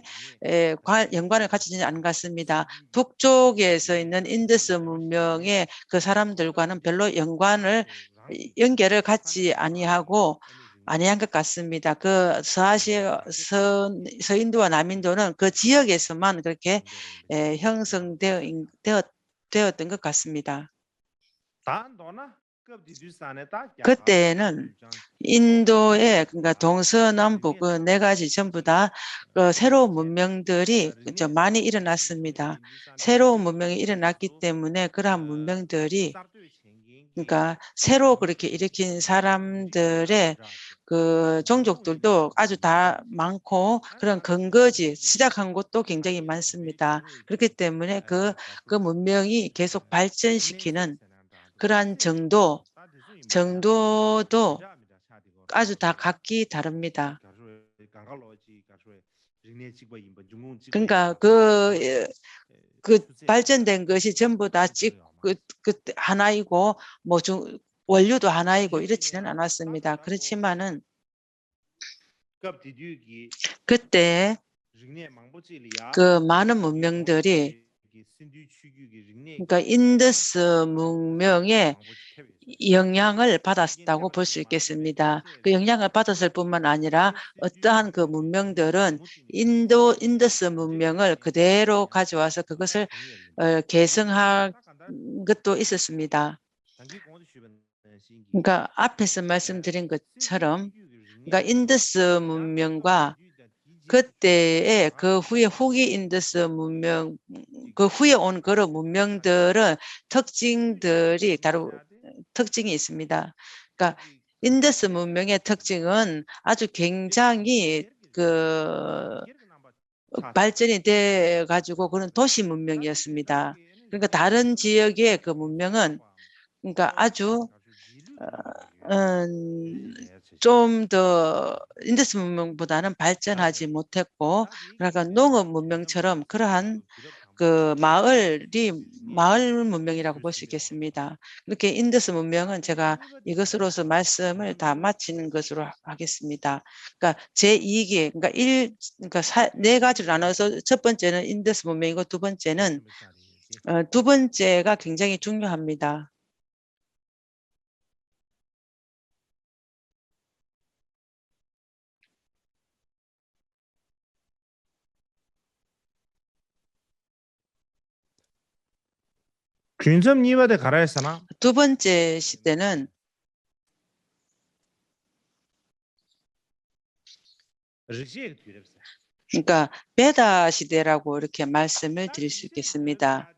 연관을 가지지 않은 것 같습니다. 북쪽에서 있는 인더스 문명의 그 사람들과는 별로 연결을 갖지 아니한 것 같습니다. 그 서인도와 남인도는 그 지역에서만 그렇게 형성되었던 것 같습니다. 그때는 인도의 그러니까 동서남북 그 네 가지 전부 다 새로운 문명들이 많이 일어났습니다. 새로운 문명이 일어났기 때문에 그러한 문명들이 그러니까 새로 그렇게 일으킨 사람들의 그 종족들도 아주 다 많고 그런 근거지 시작한 곳도 굉장히 많습니다. 그렇기 때문에 그 문명이 계속 발전시키는 그러한 정도도 아주 다 각기 다릅니다. 그러니까 그 발전된 것이 전부 다 하나이고 뭐 원료도 하나이고 이렇지는 않았습니다. 그렇지만은 그때 그 많은 문명들이 그러니까 인더스 문명의 영향을 받았다고 볼 수 있겠습니다. 그 영향을 받았을 뿐만 아니라 어떠한 그 문명들은 인더스 문명을 그대로 가져와서 그것을 계승한 것도 있었습니다. 그러니까 앞에서 말씀드린 것처럼 그러니까 인더스 문명과 그때의 그 후에 후기 인더스 문명, 그 후에 온 그런 문명들은 특징이 있습니다. 그러니까 인더스 문명의 특징은 아주 굉장히 발전이 돼 가지고 그런 도시 문명이었습니다. 그러니까 다른 지역의 그 문명은 그러니까 아주 좀 더 인더스 문명보다는 발전하지 못했고, 그러니까 농업 문명처럼 그러한 그 마을 문명이라고 볼 수 있겠습니다. 이렇게 인더스 문명은 제가 이것으로서 말씀을 다 마치는 것으로 하겠습니다. 그러니까 제2기, 그러니까 네 가지로 나눠서 첫 번째는 인더스 문명이고 두 번째는 두 번째가 굉장히 중요합니다. 두 번째 시대는 그러니까 베다 시대라고 이렇게 말씀을 드릴 수 있겠습니다.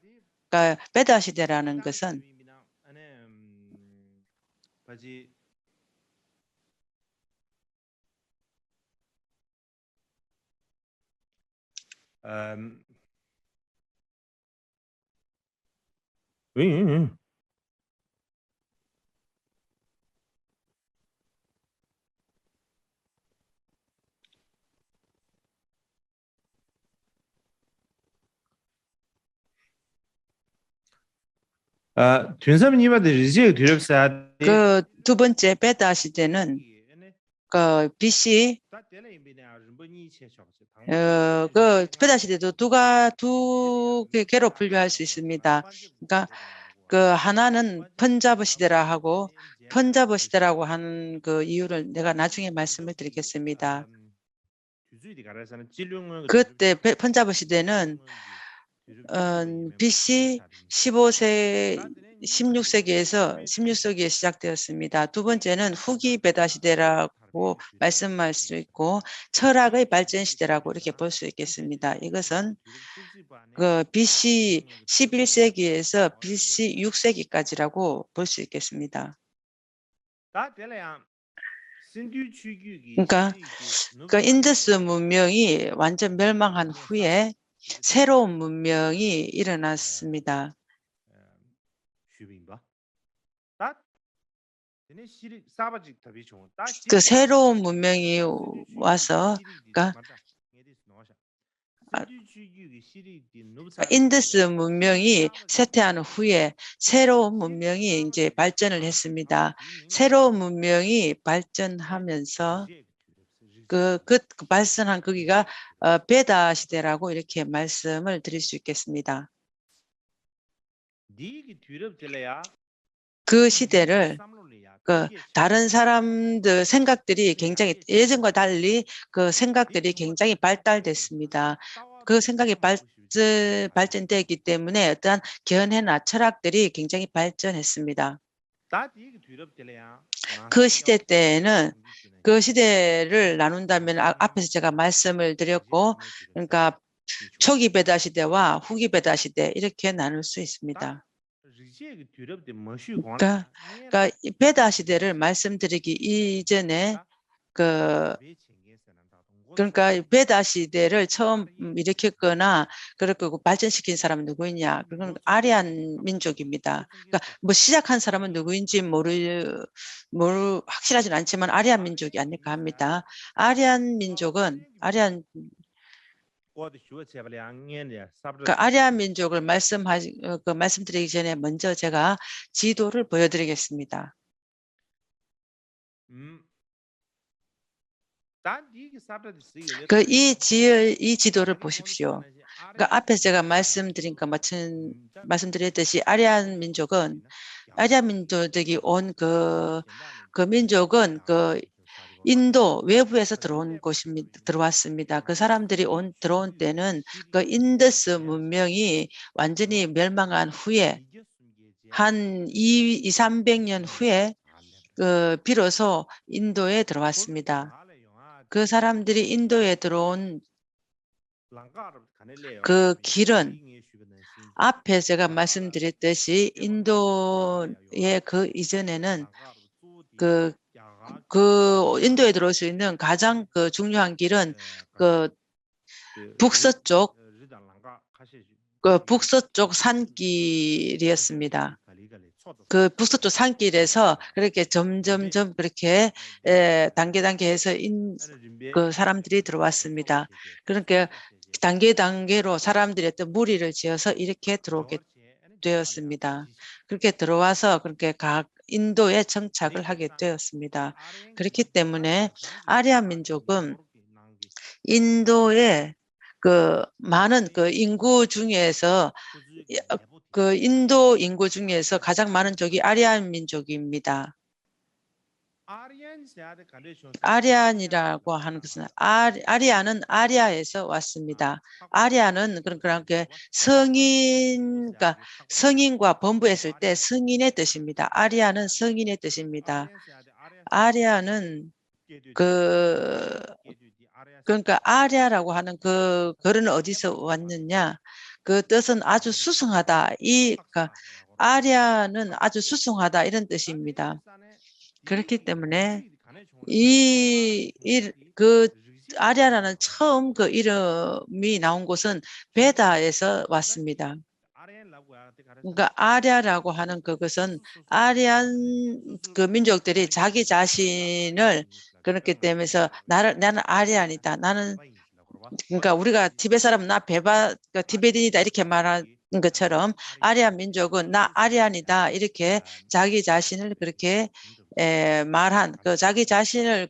그러니까 베다 시대라는 것은 그 두 번째 베다 시대는 그 BC 그 베다 시대도 두 개로 분류할 수 있습니다. 그러니까 그 하나는 펀자브 시대라 하고 펀자브 시대라고 하는 그 이유를 내가 나중에 말씀을 드리겠습니다. 그때 펀자브 시대는 BC 16세기에서 16세기에 시작되었습니다. 두 번째는 후기 베다 시대라고 말씀할 수 있고 철학의 발전 시대라고 이렇게 볼 수 있겠습니다. 이것은 그 BC 11세기에서 BC 6세기까지라고 볼 수 있겠습니다. 그러니까 그 인더스 문명이 완전 멸망한 후에 새로운 문명이 일어났습니다. 그 새로운 문명이 와서 그러니까 인더스 문명이 쇠퇴한 후에 새로운 문명이 이제 발전을 했습니다. 새로운 문명이 발전하면서 그 발전한 거기가 베다 시대라고 이렇게 말씀을 드릴 수 있겠습니다. 그 시대를 그 다른 사람들 생각들이 굉장히 예전과 달리 그 생각들이 굉장히 발달됐습니다. 그 생각이 발전되기 때문에 어떠한 견해나 철학들이 굉장히 발전했습니다. 그 시대 때에는 그 시대를 나눈다면 앞에서 제가 말씀을 드렸고, 그러니까 초기 베다 시대와 후기 베다 시대 이렇게 나눌 수 있습니다. 그러니까 베다 시대를 말씀드리기 이전에 그 그러니까 베다 시대를 처음 일으켰거나 그렇고 발전시킨 사람은 누구이냐? 그건 아리안 민족입니다. 그러니까 뭐 시작한 사람은 누구인지 확실하진 않지만 아리안 민족이 아닐까 합니다. 아리안 민족은 그 아리안 민족을 말씀드리기 전에 먼저 제가 지도를 보여드리겠습니다. 이 지도를 보십시오. 그러니까 앞에서 제가 말씀드렸듯이 아리안 민족들이 온 그 민족은 그 인도 외부에서 들어왔습니다. 그 사람들이 들어온 때는 그 인더스 문명이 완전히 멸망한 후에 한 300년 후에 비로소 인도에 들어왔습니다. 그 사람들이 인도에 들어온 그 길은 앞에 제가 말씀드렸듯이 인도의 그 이전에는 인도에 들어올 수 있는 가장 중요한 길은 북서쪽 산길이었습니다. 그 북서쪽 산길에서 그렇게 점점점 그렇게 단계해서 그 사람들이 들어왔습니다. 그러니까 단계로 사람들이 어떤 무리를 지어서 이렇게 들어오게 되었습니다. 그렇게 들어와서 그렇게 인도에 정착을 하게 되었습니다. 그렇기 때문에 아리안 민족은 인도의 많은 인구 중에서 인도 인구 중에서 가장 많은 쪽이 아리안 민족입니다. 아리안이라고 하는 것은 아리안은 아리아에서 왔습니다. 아리안은 그러니까 그러니까 성인과 범부했을 때 성인의 뜻입니다. 아리안은 성인의 뜻입니다. 아리안은 그러니까 아리아라고 하는 글은 어디서 왔느냐? 그 뜻은 아주 수승하다. 그러니까 아리아는 아주 수승하다 이런 뜻입니다. 그렇기 때문에 아리아라는 처음 그 이름이 나온 곳은 베다에서 왔습니다. 그러니까 아리아라고 하는 그것은 아리안 민족들이 자기 자신을 그렇기 때문에 나는 아리안이다. 그러니까 우리가 티베트 사람은 티베딘이다 이렇게 말하는 것처럼 아리안 민족은 나 아리안이다 이렇게 자기 자신을 그렇게 말한 자기 자신에게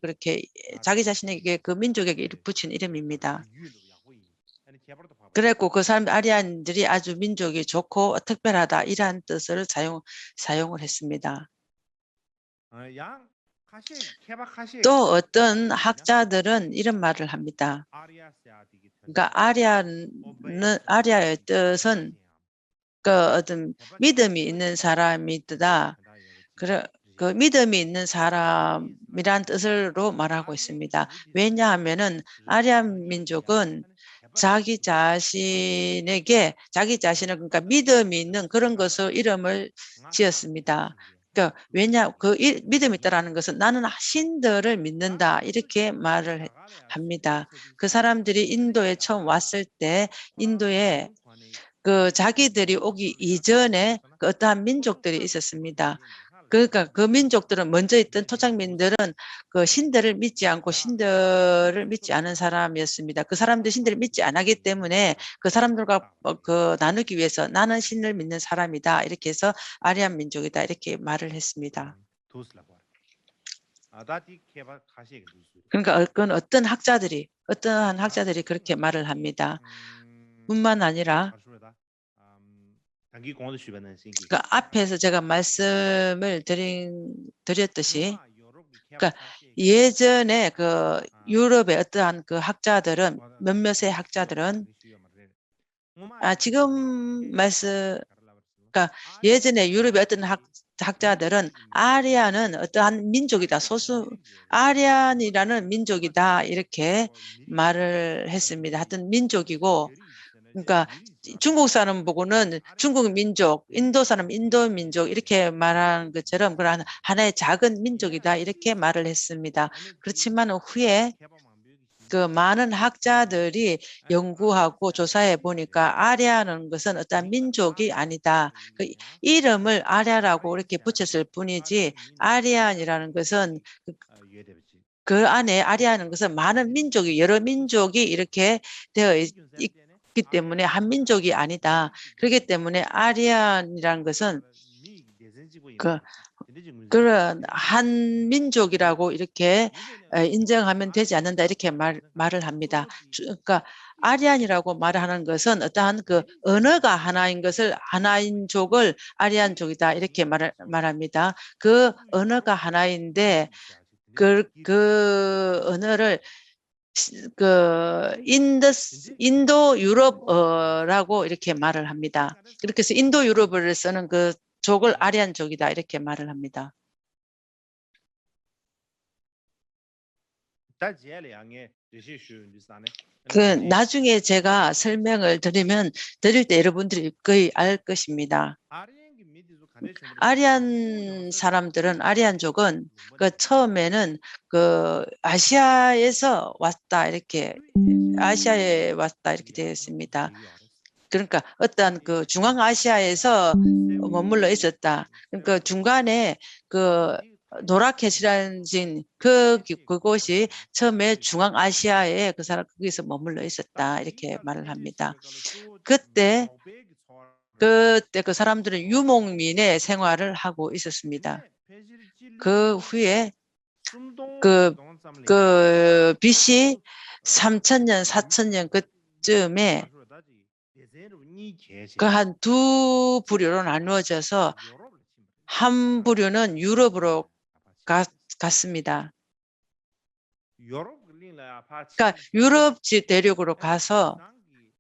그 민족에게 붙인 이름입니다. 그랬고 그 사람 아리안들이 아주 민족이 좋고 특별하다 이러한 뜻을 사용을 했습니다. 또 어떤 학자들은 이런 말을 합니다. 그러니까 아리아의 뜻은 어떤 믿음이 있는 사람이다. 그 믿음이 있는 사람이란 뜻으로 말하고 있습니다. 왜냐하면은 아리안 민족은 자기 자신을 그러니까 믿음이 있는 그런 것을 이름을 지었습니다. 그러니까 믿음이 있다라는 것은 나는 신들을 믿는다 이렇게 말을 합니다. 그 사람들이 인도에 처음 왔을 때 인도에 자기들이 오기 이전에 어떠한 민족들이 있었습니다. 그러니까 그 민족들은 먼저 있던 토착민들은 신들을 믿지 않고 신들을 믿지 않은 사람이었습니다. 그 사람들 신들을 믿지 않았기 때문에 그 사람들과 나누기 위해서 나는 신을 믿는 사람이다. 이렇게 해서 아리안 민족이다. 이렇게 말을 했습니다. 그러니까 어떠한 학자들이 그렇게 말을 합니다. 뿐만 아니라 그러니까 앞에서 제가 말씀을 드렸듯이 그러니까 예전에 유럽의 어떠한 몇몇의 학자들은 그러니까 예전에 유럽의 어떤 학자들은 아리안은 어떠한 민족이다. 아리안이라는 민족이다. 이렇게 말을 했습니다. 하여튼 민족이고 그러니까 중국 사람 보고는 중국 민족, 인도 사람 인도 민족 이렇게 말하는 것처럼 그런 하나의 작은 민족이다 이렇게 말을 했습니다. 그렇지만 후에 그 많은 학자들이 연구하고 조사해 보니까 아리아라는 것은 어떤 민족이 아니다. 그 이름을 아리아라고 이렇게 붙였을 뿐이지 아리안이라는 것은 그 안에 아리아는 것은 많은 민족이 여러 민족이 이렇게 되어 있기 때문에 한 민족이 아니다. 그렇기 때문에 아리안이라는 것은 그런 한 민족이라고 이렇게 인정하면 되지 않는다 이렇게 말을 합니다. 그러니까 아리안이라고 말하는 것은 어떠한 그 언어가 하나인 것을 하나인족을 아리안족이다 이렇게 말합니다. 그 언어가 하나인데 그 언어를 인도 유럽어라고 이렇게 말을 합니다. 그렇게 해서 인도 유럽어를 쓰는 그 족을 아리안족이다 이렇게 말을 합니다. 나중에 제가 설명을 드릴 때 여러분들이 거의 알 것입니다. 아리안 사람들은 아리안족은 그 처음에는 그 아시아에서 왔다 이렇게 아시아에 왔다 이렇게 되어 있습니다. 그러니까 어떤 그 중앙아시아에서 머물러 있었다. 그러니까 중간에 그 노라켓이라는 그곳이 처음에 중앙아시아에 그 사람 거기서 머물러 있었다 이렇게 말을 합니다. 그때 그 사람들은 유목민의 생활을 하고 있었습니다. 그 후에 그 BC 3000년, 4000년 그쯤에 그 한 두 부류로 나누어져서 한 부류는 유럽으로 갔습니다. 그러니까 유럽 대륙으로 가서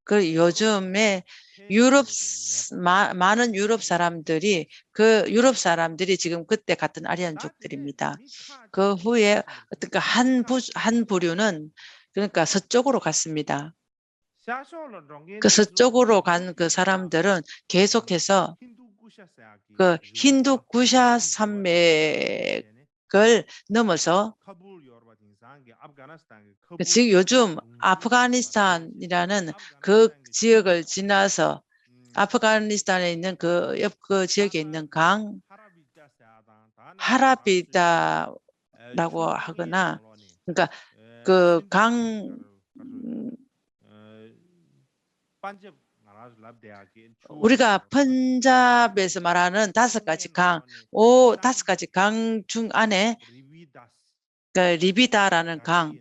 그 요즘에 많은 유럽 사람들이 지금 그때 같은 아리안족들입니다. 그 후에 어떤 한 부류는 그러니까 서쪽으로 갔습니다. 그 서쪽으로 간 그 사람들은 계속해서 그 힌두 구샤 산맥을 넘어서 지금 요즘 아프가니스탄이라는 그 지역을 지나서 아프가니스탄에 있는 그 지역에 있는 강 하라비다라고 하거나 그러니까 그 강 우리가 펀잡에서 말하는 5가지 강, 5가지 강 중 안에 그 리비다라는 강,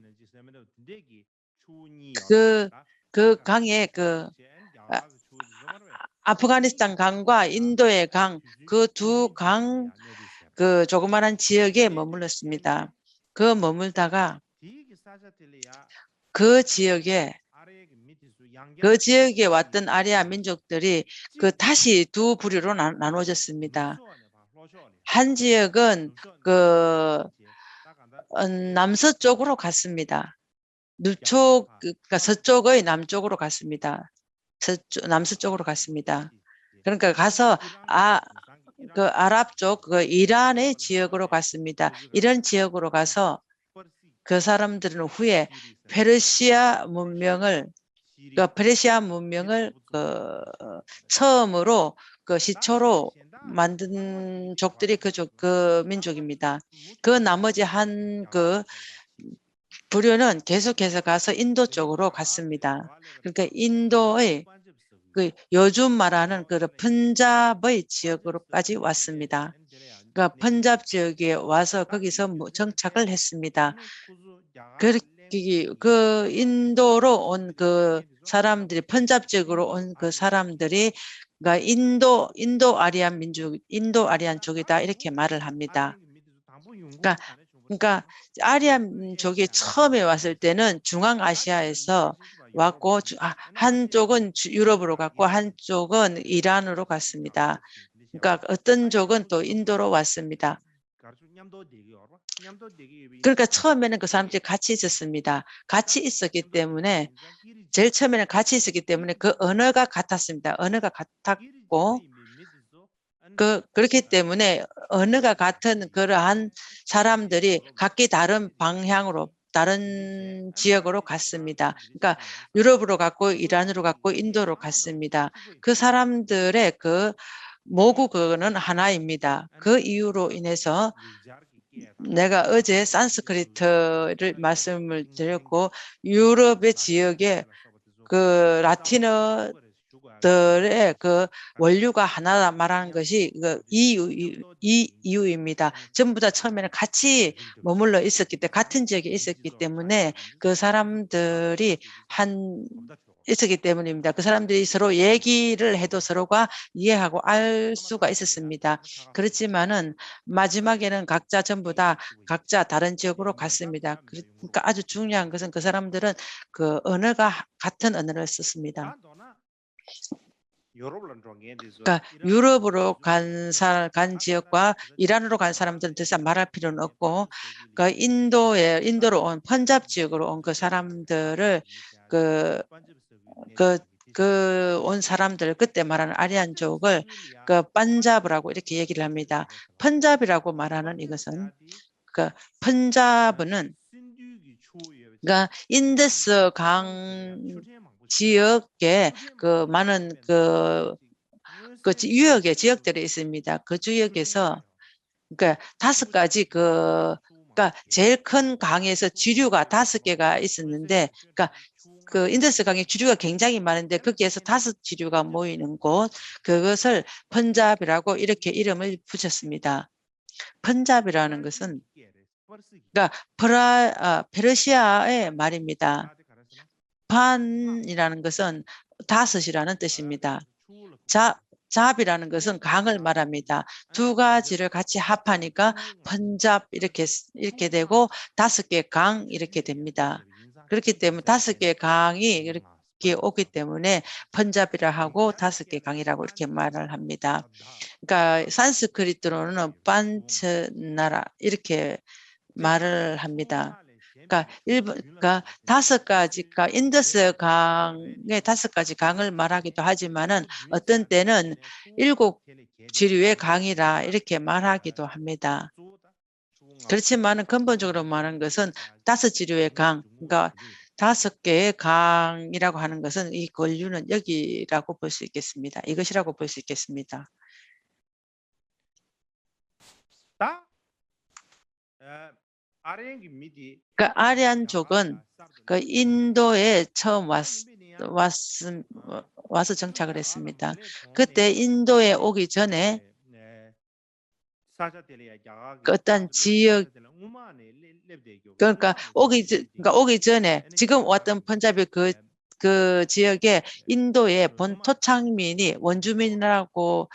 그 강에 아프가니스탄 강과 인도의 강, 그 두 강, 그 조그마한 지역에 머물렀습니다. 그 머물다가 그 지역에 왔던 아리아 민족들이 다시 두 부류로 나눠졌습니다. 한 지역은 남서쪽으로 갔습니다. 그러니까 서쪽의 남쪽으로 갔습니다. 남서쪽으로 갔습니다. 그러니까 가서 그 아랍 쪽 이란의 지역으로 갔습니다. 이런 지역으로 가서 그 사람들은 후에 페르시아 문명을 처음으로 시초로 만든 족들이 그 민족입니다. 그 나머지 한 부류는 계속해서 가서 인도 쪽으로 갔습니다. 그러니까 인도의 요즘 말하는 펀잡의 지역으로까지 왔습니다. 그러니까 펀잡 지역에 와서 거기서 정착을 했습니다. 그 인도로 온 그 사람들이 펀잡 지역으로 온 그 사람들이 그러니까 인도 아리안 민족, 인도 아리안 족이다 이렇게 말을 합니다. 그러니까 아리안족이 처음에 왔을 때는 중앙아시아에서 왔고 한쪽은 유럽으로 갔고 한쪽은 이란으로 갔습니다. 그러니까 어떤 족은 또 인도로 왔습니다. 그러니까 처음에는 그 사람들이 같이 있었습니다. 같이 있었기 때문에 제일 처음에는 같이 있었기 때문에 그 언어가 같았습니다. 언어가 같았고 그렇기 때문에 언어가 같은 그러한 사람들이 각기 다른 방향으로 다른 지역으로 갔습니다. 그러니까 유럽으로 갔고 이란으로 갔고 인도로 갔습니다. 그 사람들의 그 모국어는 하나입니다. 그 이유로 인해서 내가 어제 산스크리트를 말씀을 드렸고 유럽의 지역에 그 라틴어들의 그 원류가 하나다 말하는 것이 이 이유입니다. 전부 다 처음에는 같이 머물러 있었기 때문에 같은 지역에 있었기 때문에 그 사람들이 있었기 때문입니다. 그 사람들이 서로 얘기를 해도 서로가 이해하고 알 수가 있었습니다. 그렇지만은 마지막에는 각자 전부 다 각자 다른 지역으로 갔습니다. 그러니까 아주 중요한 것은 그 사람들은 그 언어가 같은 언어를 썼습니다. 그러니까 유럽으로 간 지역과 이란으로 간 사람들은 더 이상 말할 필요는 없고 그 인도로 온 펀잡 지역으로 온 그 사람들을 온 사람들 그때 말하는 아리안족을 그 판잡이라고 이렇게 얘기를 합니다. 펀잡이라고 말하는 이것은 그 펀잡은 그러니까 인더스 강 지역에 그 많은 그 유역의 지역들이 있습니다. 그 지역에서 그러니까 5가지 그러니까 제일 큰 강에서 지류가 5개가 있었는데 그러니까 그 인더스 강의 지류가 굉장히 많은데 거기에서 5지류가 모이는 곳 그것을 펀잡이라고 이렇게 이름을 붙였습니다. 펀잡이라는 것은 그러니까 페르시아의 말입니다. 판이라는 것은 5이라는 뜻입니다. 잡이라는 것은 강을 말합니다. 2가지를 같이 합하니까 펀잡 이렇게 되고 5개 강 이렇게 됩니다. 그렇기 때문에 5개 강이 이렇게 오기 때문에 펀잡이라 하고 5개 강이라고 이렇게 말을 합니다. 그러니까 산스크리트로는 판처나라 이렇게 말을 합니다. 그러니까 5가지가 인더스 강의 5가지 강을 말하기도 하지만은 어떤 때는 7지류의 강이라 이렇게 말하기도 합니다. 그렇지만은 근본적으로 말하는 것은 5지류의 강, 그러니까 5개의 강이라고 하는 것은 이 권류는 여기라고 볼 수 있겠습니다. 이것이라고 볼 수 있겠습니다. 그 아리안족은 그 인도에 처음 와서 정착을 했습니다. 그때 인도에 오기 전에 그 어떤 지역 그러니까 오기 전에 지금 왔던 펀잡의 그 지역에 인도의 본 토착민이 원주민이라고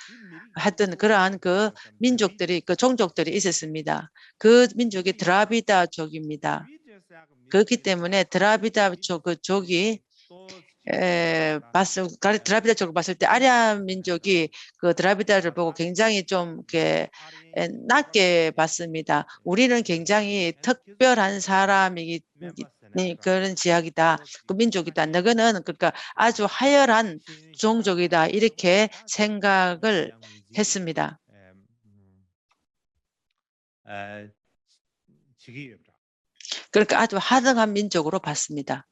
했던 그러한 그 민족들이 그 종족들이 있었습니다. 그 민족이 드라비다족입니다. 그렇기 때문에 드라비다족 그 족이 드라비다족을 봤을 때 아리안 민족이 그 드라비다를 보고 굉장히 좀 이렇게 낮게 봤습니다. 우리는 굉장히 특별한 사람이기 그런 지역이다, 그 민족이다. 너희는 그러니까 아주 하열한 종족이다 이렇게 생각을 했습니다. 그러니까 아주 하등한 민족으로 봤습니다.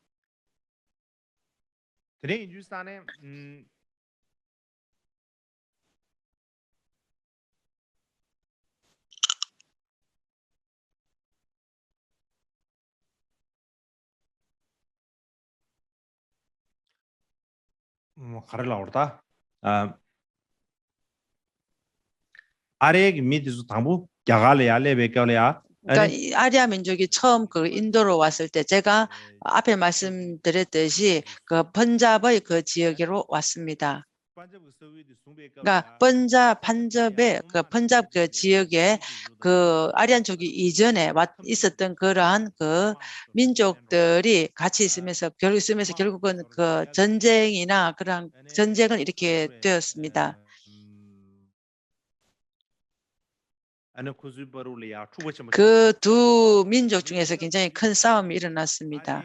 그러니까 이 아리아 민족이 처음 그 인도로 왔을 때 제가 앞에 말씀드렸듯이 그 펀잡의 그 지역으로 왔습니다. 그러니까 펀잡의 그 지역에 그 아리안족이 이전에 있었던 그러한 그 민족들이 같이 있으면서 결국은 그 전쟁이나 그런 전쟁을 이렇게 되었습니다. 그 두 민족 중에서 굉장히 큰 싸움이 일어났습니다.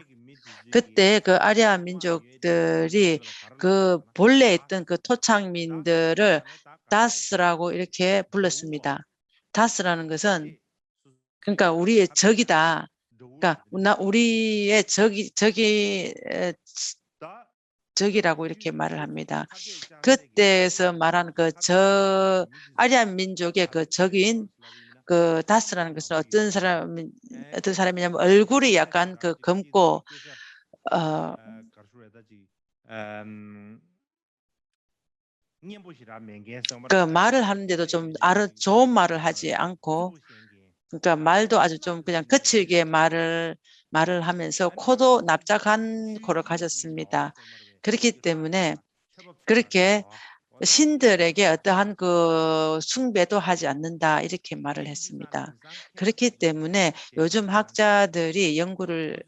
그때 그 아리아 민족들이 그 본래 있던 그 토착민들을 다스라고 이렇게 불렀습니다. 다스라는 것은 그러니까 우리의 적이다. 그러니까 우리의 적이라고 이렇게 말을 합니다. 그때에서 말한 아리안 민족의 그 적인 그 다스라는 것은 어떤 사람이냐면 얼굴이 약간 그 검고 어, 그 말을 하는데도 좀 좋은 말을 하지 않고, 그러니까 말도 아주 좀 그냥 거칠게 말을 하면서 코도 납작한 코를 가졌습니다. 그렇기 때문에 그렇게 신들에게 어떠한 그 숭배도 하지 않는다 이렇게 말을 했습니다. 그렇기 때문에 요즘 학자들이 연구를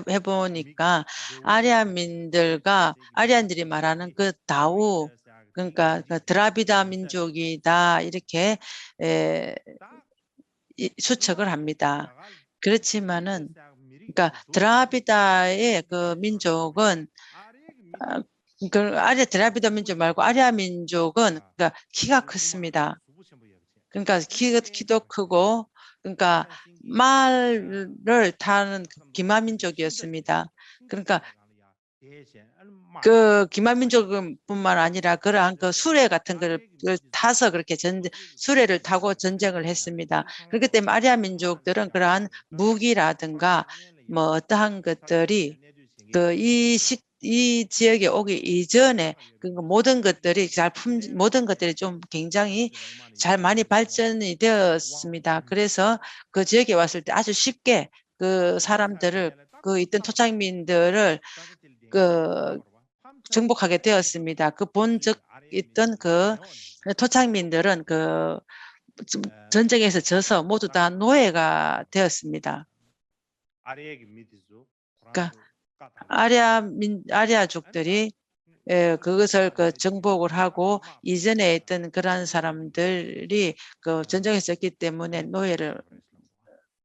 해보니까 아리안들이 말하는 그 다우, 그러니까 그 드라비다 민족이다 이렇게 추측을 합니다. 그렇지만은 그러니까 드라비다의 그 민족은 드라비다 민족 말고 아리아 민족은 그러니까 키가 컸습니다. 그러니까 키도 크고, 그러니까 말을 타는 기마 민족이었습니다. 그러니까 그 기마 민족뿐만 아니라 그러한 그 수레 같은 걸 타서 그렇게 수레를 타고 전쟁을 했습니다. 그렇기 때문에 아리아 민족들은 그러한 무기라든가 뭐 어떠한 것들이 이 지역에 오기 이전에 모든 것들이 좀 굉장히 잘 많이 발전이 되었습니다. 그래서 그 지역에 왔을 때 아주 쉽게 있던 토착민들을 정복하게 되었습니다. 있던 토착민들은 전쟁에서 져서 모두 다 노예가 되었습니다. 그러니까 아리아족들이 그것을 정복을 하고 이전에 있던 그러한 사람들이 전쟁에서 졌기 때문에 노예를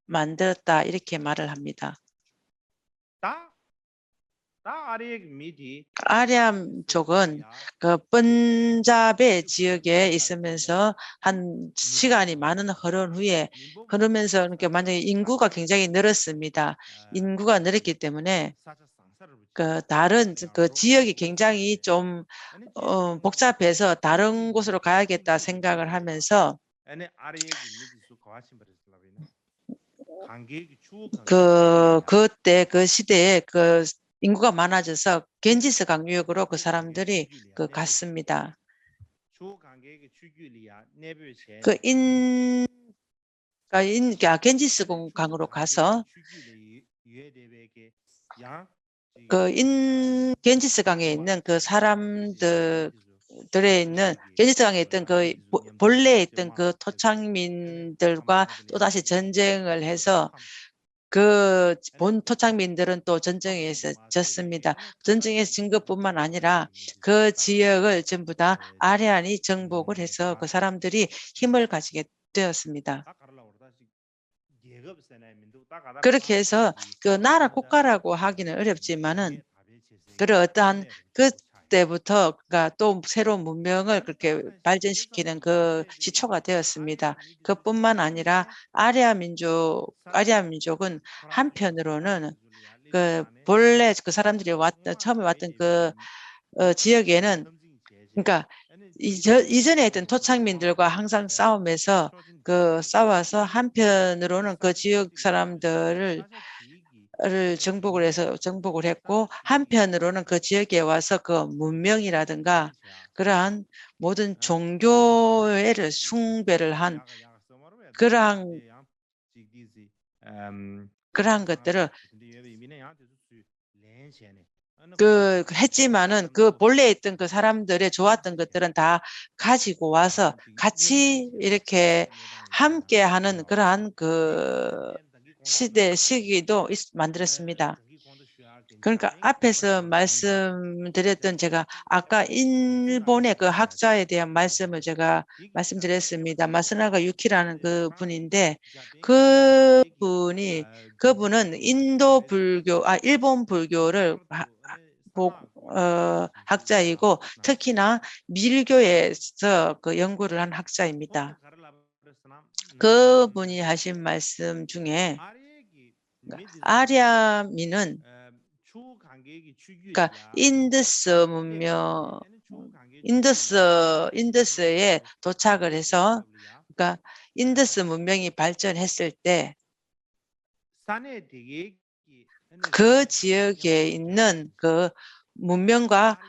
만들었다 이렇게 말을 합니다. 아리암족은 그 번잡의 지역에 있으면서 한 시간이 많은 흐르면서 이렇게 만약에 인구가 굉장히 늘었습니다. 인구가 늘었기 때문에 다른 지역이 굉장히 좀 복잡해서 다른 곳으로 가야겠다 생각을 하면서 그때 그 시대에 인구가 많아져서 겐지스 강유역으로 그 사람들이 갔습니다. 겐지스 강으로 가서 겐지스 강에 있는 그 사람들 겐지스 강에 있던 본래에 있던 그 토착민들과 또다시 전쟁을 해서 본 토착민들은 또 전쟁에서 졌습니다. 전쟁에서 진 것뿐만 아니라 그 지역을 전부 다 아리안이 정복을 해서 그 사람들이 힘을 가지게 되었습니다. 그렇게 해서 나라 국가라고 하기는 어렵지만은 어떠한 그때부터 또 새로운 문명을 그렇게 발전시키는 시초가 되었습니다. 그뿐만 아니라 아리아 민족은 한편으로는 본래 그 사람들이 처음에 왔던 지역에는, 그러니까 이전에 있던 토착민들과 항상 싸워서 한편으로는 그 지역 사람들을 정복을 했고, 한편으로는 그 지역에 와서 그 문명이라든가 그러한 모든 종교에 숭배를 한 그러한 것들을 했지만은 본래 있던 그 사람들의 좋았던 것들은 다 가지고 와서 같이 이렇게 함께하는 그러한 시기도 만들었습니다. 그러니까 앞에서 말씀드렸던 제가 아까 일본의 그 학자에 대한 말씀을 제가 말씀드렸습니다. 마스나가 유키라는 분인데 그분은 일본 불교를 학자이고 특히나 밀교에서 연구를 한 학자입니다. 그분이 하신 말씀 중에 아랴민은 그러니까 인더스 문명, 인더스에 도착을 해서 그러니까 인더스 문명이 발전했을 때 그 지역에 있는 그 문명과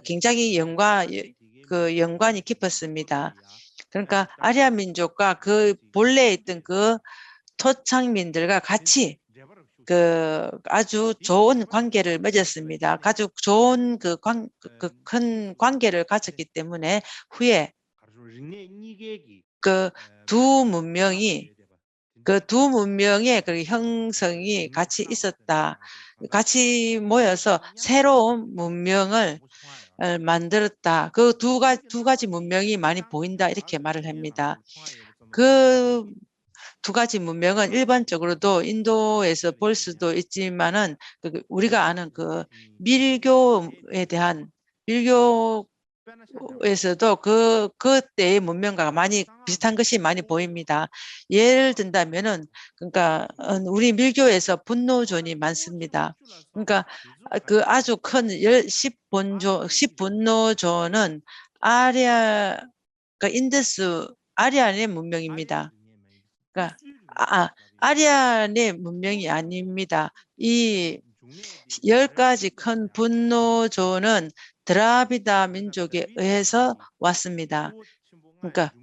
굉장히 연관이 깊었습니다. 그러니까 아리아 민족과 그 본래에 있던 그 토착민들과 같이 그 아주 좋은 관계를 맺었습니다. 아주 좋은 그 큰 관계를 가졌기 때문에 후에 그 두 문명의 그 형성이 같이 있었다. 같이 모여서 새로운 문명을 만들었다. 그 두 가지 문명이 많이 보인다. 이렇게 말을 합니다. 그 두 가지 문명은 일반적으로도 인도에서 볼 수도 있지만은 우리가 아는 그 밀교에 대한 밀교에서도 그때의 문명과 많이 비슷한 것이 많이 보입니다. 예를 든다면은 그러니까 우리 밀교에서 분노존이 많습니다. 그러니까 그 아주 큰 10분노존은 인더스 아리안의 문명입니다. 그러니까 아리안의 문명이 아닙니다. 이 10가지 큰 분노조는 드라비다 민족에 의해서 왔습니다. 그러니까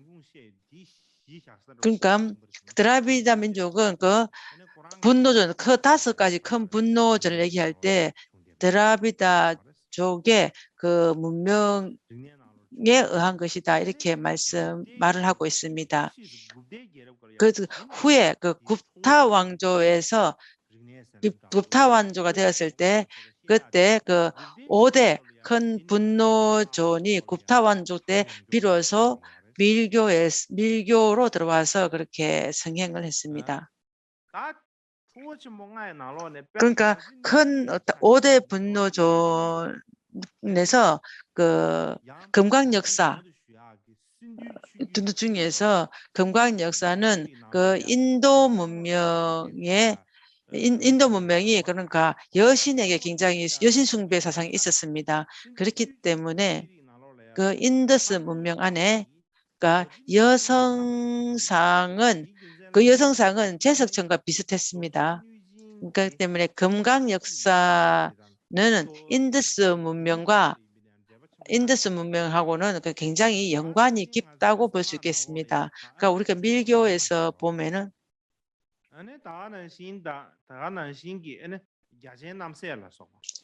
드라비다 민족은 그 분노존, 그 5가지 큰 분노존을 얘기할 때 드라비다족의 그 문명에 의한 것이다. 이렇게 말을 하고 있습니다. 그 후에 그 굽타 왕조에서 굽타 왕조가 되었을 때 그때 그 5대 큰 분노존이 굽타 왕조 때 비로소 밀교로 들어와서 그렇게 성행을 했습니다. 그러니까 큰 5대 분노존에서 그 금강 역사 중에서 금강 역사는 그 인도 문명이 그러니까 여신에게 굉장히 여신 숭배 사상이 있었습니다. 그렇기 때문에 그 인더스 문명 안에 그러니까 여성상은 제석천과 비슷했습니다. 그렇기 때문에 금강 역사는 인더스 문명하고는 굉장히 연관이 깊다고 볼 수 있겠습니다. 그러니까 우리가 밀교에서 보면은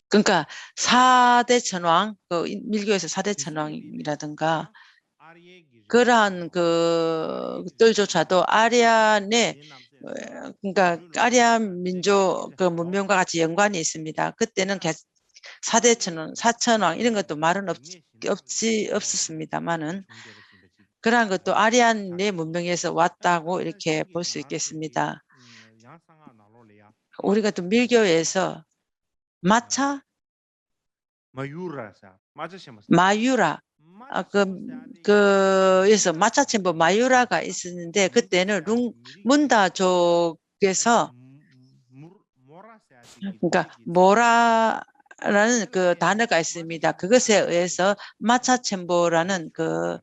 그러니까 4대 천왕, 밀교에서 4대 천왕이라든가 그러한 그들조차도 그러니까 아리안 민족 그 문명과 같이 연관이 있습니다. 그때는 4대 천왕, 4천왕 이런 것도 말은 없었습니다만은 그러한 것도 아리안의 문명에서 왔다고 이렇게 볼 수 있겠습니다. 우리가 또 밀교에서 마유라 그에서 마차챔버 마유라가 있었는데 그때는 문다족에서 그러니까 모라라는 그 단어가 있습니다. 그것에 의해서 마차챔버라는 그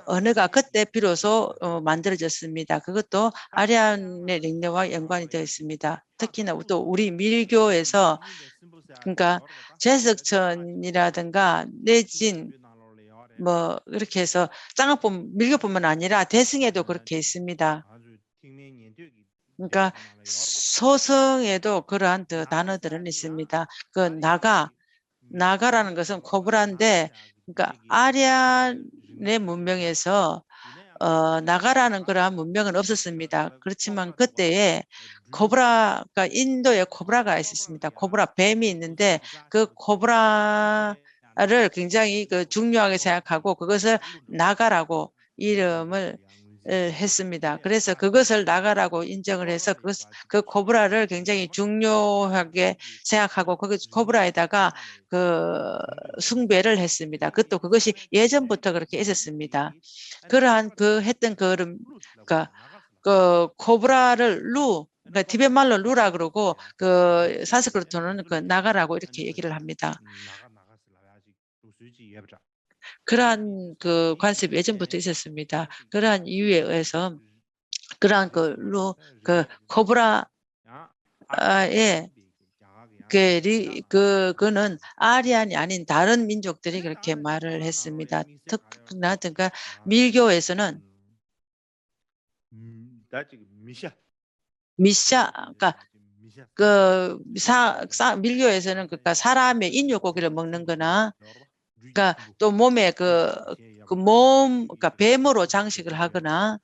언어가 그때 비로소 만들어졌습니다. 그것도 아리안의 링네와 연관이 되어 있습니다. 특히나 또 우리 밀교에서 그러니까 제석천이라든가 내진 뭐 이렇게 해서 밀교뿐만 아니라 대승에도 그렇게 있습니다. 그러니까 소성에도 그러한 단어들은 있습니다. 그 나가라는 것은 코브라인데 그러니까 아리안의 문명에서 나가라는 그러한 문명은 없었습니다. 그렇지만 그때에 코브라가 인도에 코브라가 있었습니다. 코브라 뱀이 있는데 그 코브라를 굉장히 중요하게 생각하고 그것을 나가라고 이름을 했습니다. 그래서 그것을 나가라고 인정을 해서 그 코브라를 굉장히 중요하게 생각하고 그 코브라에다가 그 숭배를 했습니다. 그것이 예전부터 그렇게 있었습니다. 그러한 했던 그러니까 그 코브라를 그러니까 티벳 말로 루라 그러고 그 산스크리트는 그 나가라고 이렇게 얘기를 합니다. 그러한 그 관습이 예전부터 있었습니다. 그러한 이유에 의해서 그러한 그 코브라의 그는 아리안이 아닌 다른 민족들이 그렇게 말을 했습니다. 특히나 그러니까 밀교에서는 그러니까 밀교에서는 그러니까 사람의 인육고기를 먹는 거나 그러니까 또 몸에 그러니까 뱀으로 장식을 하거나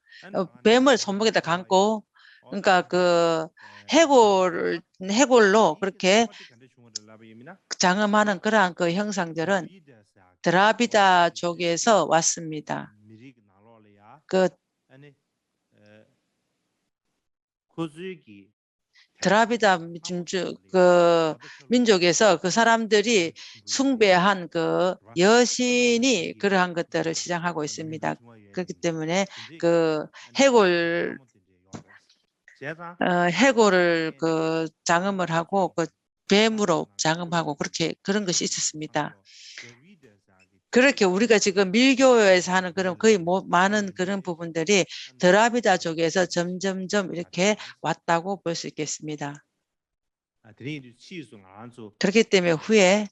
뱀을 손목에다 감고 그러니까 해골로 그렇게 장엄하는 그러한 그 형상들은 드라비다 쪽에서 왔습니다. 드라비다 민족에서 그 사람들이 숭배한 그 여신이 그러한 것들을 시장하고 있습니다. 그렇기 때문에 해골을 장엄을 하고 뱀으로 장엄하고 그런 것이 있었습니다. 그렇게 우리가 지금 밀교에서 하는 그런 거의 많은 그런 부분들이 드라비다 쪽에서 점점점 이렇게 왔다고 볼 수 있겠습니다. 그렇기 때문에 후에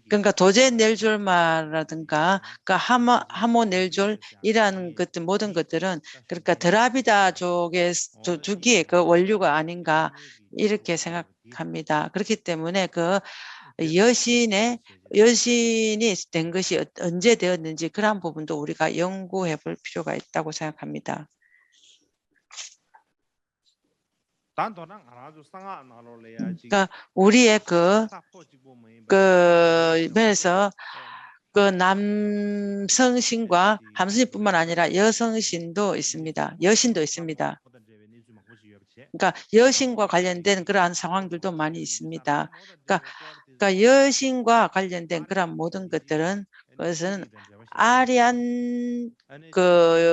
그러니까 도제넬졸마라든가 하모넬졸이라는 것들 모든 것들은 그러니까 드라비다 쪽의 주기의 그 원류가 아닌가 이렇게 생각합니다. 그렇기 때문에 여신이 된 것이 언제 되었는지 그런 부분도 우리가 연구해 볼 필요가 있다고 생각합니다. 그러니까 우리의 면에서 남성신과 함성신뿐만 아니라 여성신도 있습니다. 여신도 있습니다. 그러니까 여신과 관련된 그러한 상황들도 많이 있습니다. 그러니까 여신과 관련된 그런 모든 것들은 아리안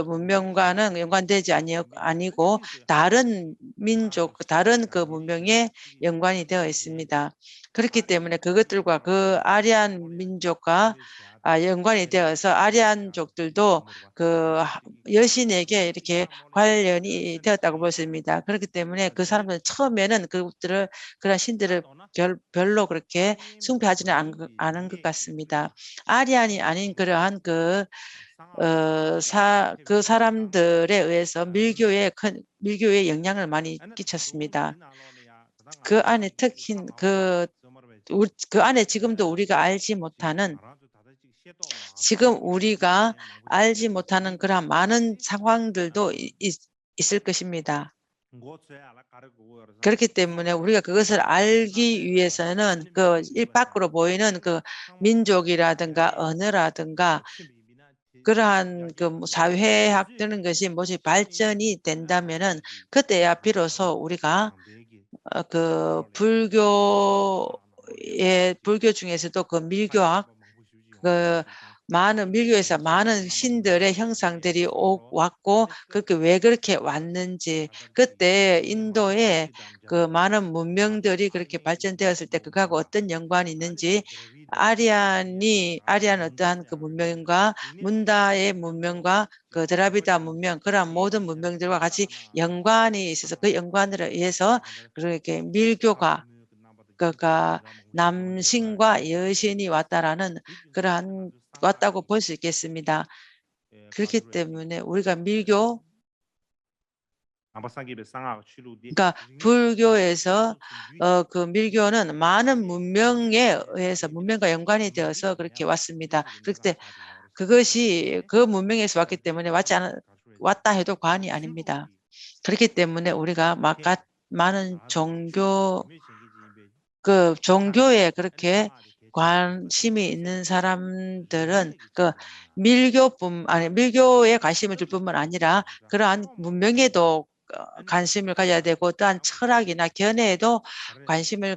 문명과는 연관되지 아니고 다른 민족, 다른 문명에 연관이 되어 있습니다. 그렇기 때문에 그것들과 아리안 민족과 연관이 되어서 아리안족들도 여신에게 이렇게 관련이 되었다고 볼 수 있습니다. 그렇기 때문에 그 사람들은 처음에는 그런 신들을 별로 그렇게 숭배하지는 않은 것 같습니다. 아리안이 아닌 그러한 그 사람들에 의해서 밀교에 영향을 많이 끼쳤습니다. 그 안에 특히 그 안에 지금도 우리가 알지 못하는 그런 많은 상황들도 있을 것입니다. 그렇기 때문에 우리가 그것을 알기 위해서는 밖으로 보이는 민족이라든가 언어라든가 그러한 사회학 되는 것이 발전이 된다면은 그때야 비로소 우리가 불교 중에서도 밀교학 밀교에서 많은 신들의 형상들이 왔고 그렇게 왜 그렇게 왔는지 그때 인도에 많은 문명들이 그렇게 발전되었을 때 그거하고 어떤 연관이 있는지 아리안 어떠한 문명과 문다의 문명과 드라비다 문명 그런 모든 문명들과 같이 연관이 있어서 그 연관으로 의해서 그렇게 밀교가 남신과 여신이 왔다고 볼 수 있겠습니다. 그렇기 때문에 우리가 그러니까 불교에서 밀교는 많은 문명과 연관이 되어서 그렇게 왔습니다. 그때 그것이 문명에서 왔기 때문에 왔다 해도 과언이 아닙니다. 그렇기 때문에 우리가 많은 종교에 그렇게 관심이 있는 사람들은 그 밀교에 관심을 둘 뿐만 아니라 그러한 문명에도 관심을 가져야 되고 또한 철학이나 견해에도 관심을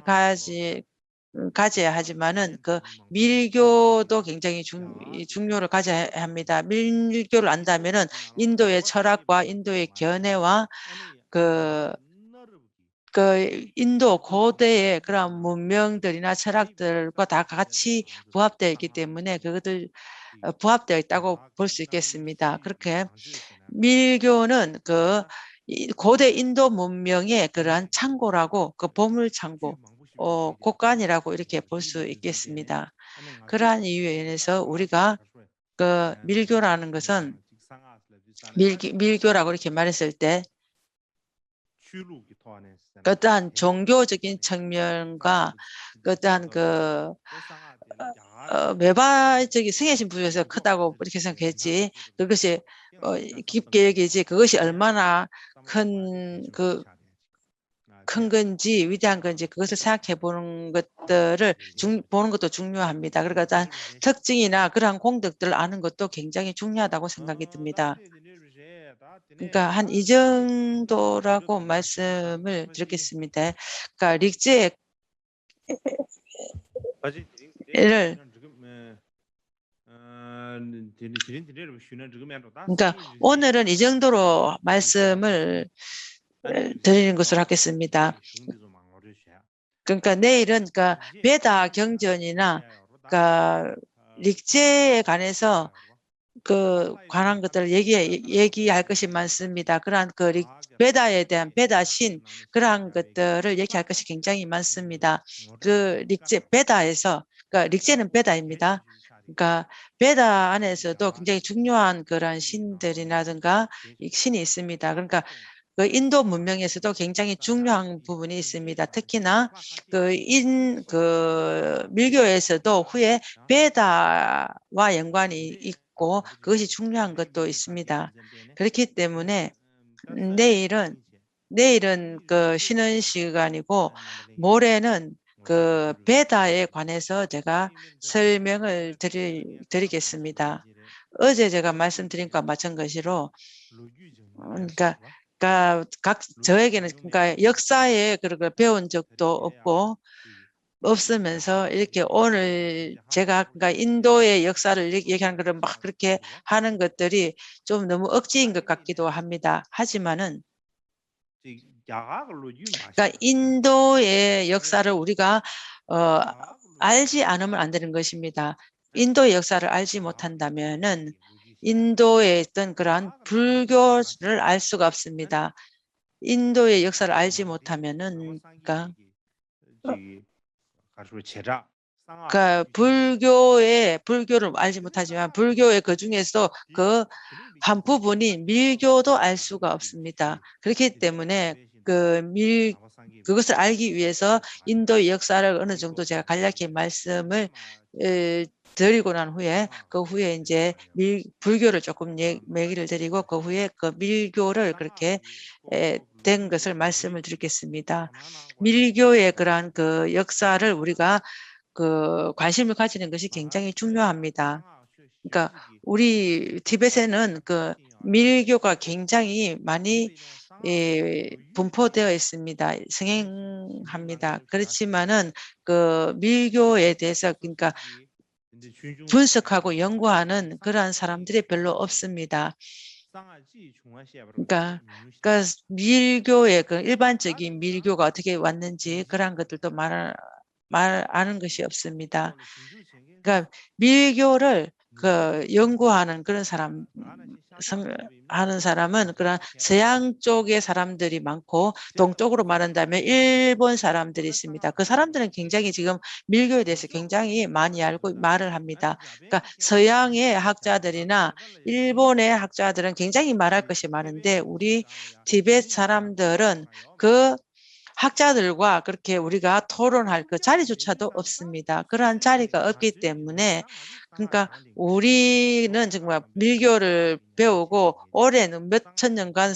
가져야 하지만은 그 밀교도 굉장히 중요를 가져야 합니다. 밀교를 안다면은 인도의 철학과 인도의 견해와 그 인도 고대의 그런 문명들이나 철학들과 다 같이 부합되어 있기 때문에 그것들 부합되어 있다고 볼 수 있겠습니다. 그렇게 밀교는 고대 인도 문명의 그러한 창고라고 보물 창고, 곳간이라고 이렇게 볼 수 있겠습니다. 그러한 이유에 인해서 우리가 밀교라는 것은 밀교라고 이렇게 말했을 때 어떠한 종교적인 측면과 어떠한 외발적인 승해심 부여에서 크다고 이렇게 생각했지. 그것이 깊게 얘기지. 그것이 얼마나 큰 건지 위대한 건지 그것을 생각해 보는 것들을 보는 것도 중요합니다. 그러니까 어떤 특징이나 그러한 공덕들을 아는 것도 굉장히 중요하다고 생각이 듭니다. 그러니까 한 이 정도라고 말씀을 드리겠습니다. 그러니까 릭제를 그러니까 오늘은 이 정도로 말씀을 드리는 것으로 하겠습니다. 그러니까 내일은 베다 경전이나 릭제에 관해서 관한 것들을 얘기할 것이 많습니다. 그러한 베다에 대한 베다신 그러한 것들을 얘기할 것이 굉장히 많습니다. 베다에서 릭제는 베다입니다. 그러니까 베다 안에서도 굉장히 중요한 그런 신들이라든가 신이 있습니다. 그러니까 인도 문명에서도 굉장히 중요한 부분이 있습니다. 특히나 밀교에서도 후에 베다와 연관이 있고 그것이 중요한 것도 있습니다. 그렇기 때문에 내일은 쉬는 시간이고 모레는 베다에 관해서 제가 설명을 드리겠습니다. 어제 제가 말씀드린 것과 마찬가지로 그러니까 저에게는 역사에 그걸 배운 적도 없으면서 이렇게 오늘 제가 인도의 역사를 얘기하는 것을 막 그렇게 하는 것들이 좀 너무 억지인 것 같기도 합니다. 하지만은 인도의 역사를 우리가 알지 않으면 안 되는 것입니다. 인도의 역사를 알지 못한다면은 인도에 있던 그러한 불교를 알 수가 없습니다. 인도의 역사를 알지 못하면은 불교를 알지 못하지만 불교의 중에서 한 부분인 밀교도 알 수가 없습니다. 그렇기 때문에 그것을 알기 위해서 인도의 역사를 어느 정도 제가 간략히 말씀을 드리고 난 후에 이제 불교를 조금 얘기를 드리고 후에 밀교를 그렇게 된 것을 말씀을 드리겠습니다. 밀교의 그러한 역사를 우리가 관심을 가지는 것이 굉장히 중요합니다. 그러니까 우리 티벳에는 밀교가 굉장히 많이 분포되어 있습니다. 성행합니다. 그렇지만은 밀교에 대해서 분석하고 연구하는 그러한 사람들이 별로 없습니다. 그러니까 밀교의 일반적인 밀교가 어떻게 왔는지 그런 것들도 아는 것이 없습니다. 그러니까 밀교를 연구하는 그런 하는 사람은 그런 서양 쪽의 사람들이 많고 동쪽으로 말한다면 일본 사람들이 있습니다. 그 사람들은 굉장히 지금 밀교에 대해서 굉장히 많이 알고 말을 합니다. 그러니까 서양의 학자들이나 일본의 학자들은 굉장히 말할 것이 많은데 우리 티벳 사람들은 학자들과 그렇게 우리가 토론할 자리조차도 없습니다. 그러한 자리가 없기 때문에 그러니까 우리는 정말 밀교를 배우고 올해는 몇천 년간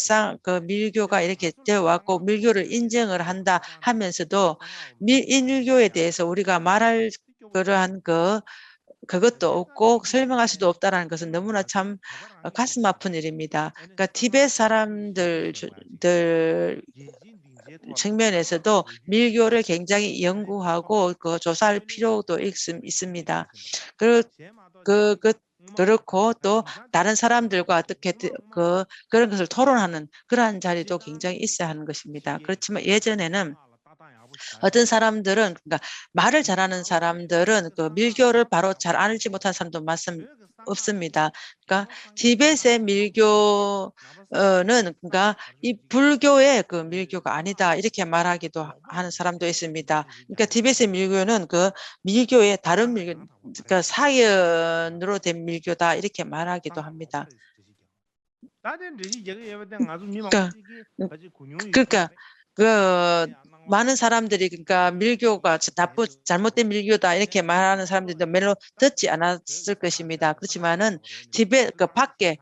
밀교가 이렇게 되어 왔고 밀교를 인정을 한다 하면서도 밀교에 대해서 우리가 말할 그러한 그것도 없고 설명할 수도 없다라는 것은 너무나 참 가슴 아픈 일입니다. 그러니까 티베트 사람들 측면에서도 밀교를 굉장히 연구하고 조사할 필요도 있습니다. 그, 그, 그, 그렇고 또 다른 사람들과 어떻게 그런 것을 토론하는 그러한 자리도 굉장히 있어야 하는 것입니다. 그렇지만 예전에는 어떤 사람들은 그러니까 말을 잘하는 사람들은 밀교를 바로 잘 알지 못한 사람도 없습니다. 그러니까 티벳의 밀교는 그러니까 이 불교의 밀교가 아니다 이렇게 말하기도 하는 사람도 있습니다. 그러니까 티벳의 밀교는 밀교의 다른 밀교, 그러니까 사연으로 된 밀교다 이렇게 말하기도 합니다. 그러니까 많은 사람들이 그러니까 밀교가 잘못된 밀교다 이렇게 말하는 사람들도 별로 듣지 않았을 것입니다. 그렇지만은 티베트 밖에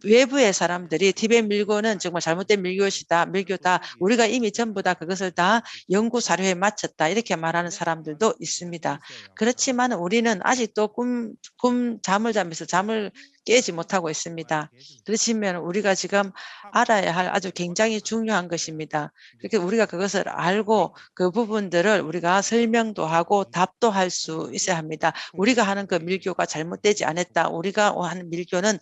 외부의 사람들이 티베트 밀교는 정말 잘못된 밀교다. 우리가 이미 전부 다 그것을 다 연구 사료에 마쳤다 이렇게 말하는 사람들도 있습니다. 그렇지만 우리는 아직도 잠을 자면서 잠을 깨지 못하고 있습니다. 그렇지만 우리가 지금 알아야 할 아주 굉장히 중요한 것입니다. 그렇게 우리가 그것을 알고 그 부분들을 우리가 설명도 하고 답도 할 수 있어야 합니다. 우리가 하는 그 밀교가 잘못되지 않았다. 우리가 하는 밀교는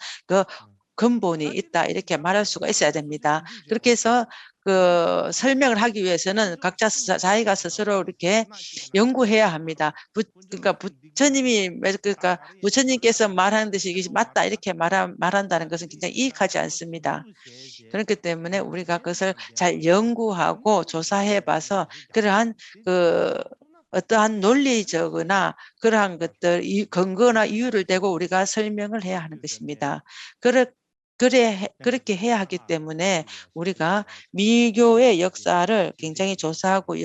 근본이 있다. 이렇게 말할 수가 있어야 됩니다. 그렇게 해서 설명을 하기 위해서는 각자 자기가 스스로 이렇게 연구해야 합니다. 그러니까 부처님께서 말하는 듯이 이게 맞다 이렇게 말한다는 것은 굉장히 이익하지 않습니다. 그렇기 때문에 우리가 그것을 잘 연구하고 조사해 봐서 그러한 어떠한 논리적이나 그러한 것들 근거나 이유를 대고 우리가 설명을 해야 하는 것입니다. 그렇게 해야 하기 때문에 우리가 밀교의 역사를 굉장히 조사하고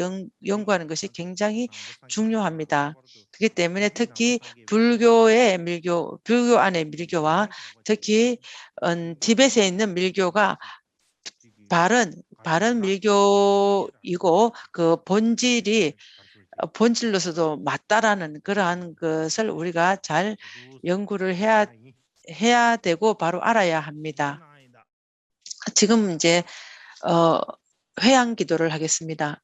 연구하는 것이 굉장히 중요합니다. 그렇기 때문에 특히 불교 안의 밀교와 특히 티벳에 있는 밀교가 바른 밀교이고 본질로서도 맞다라는 그러한 것을 우리가 잘 연구를 해야 되고 바로 알아야 합니다. 지금 이제 회양 기도를 하겠습니다.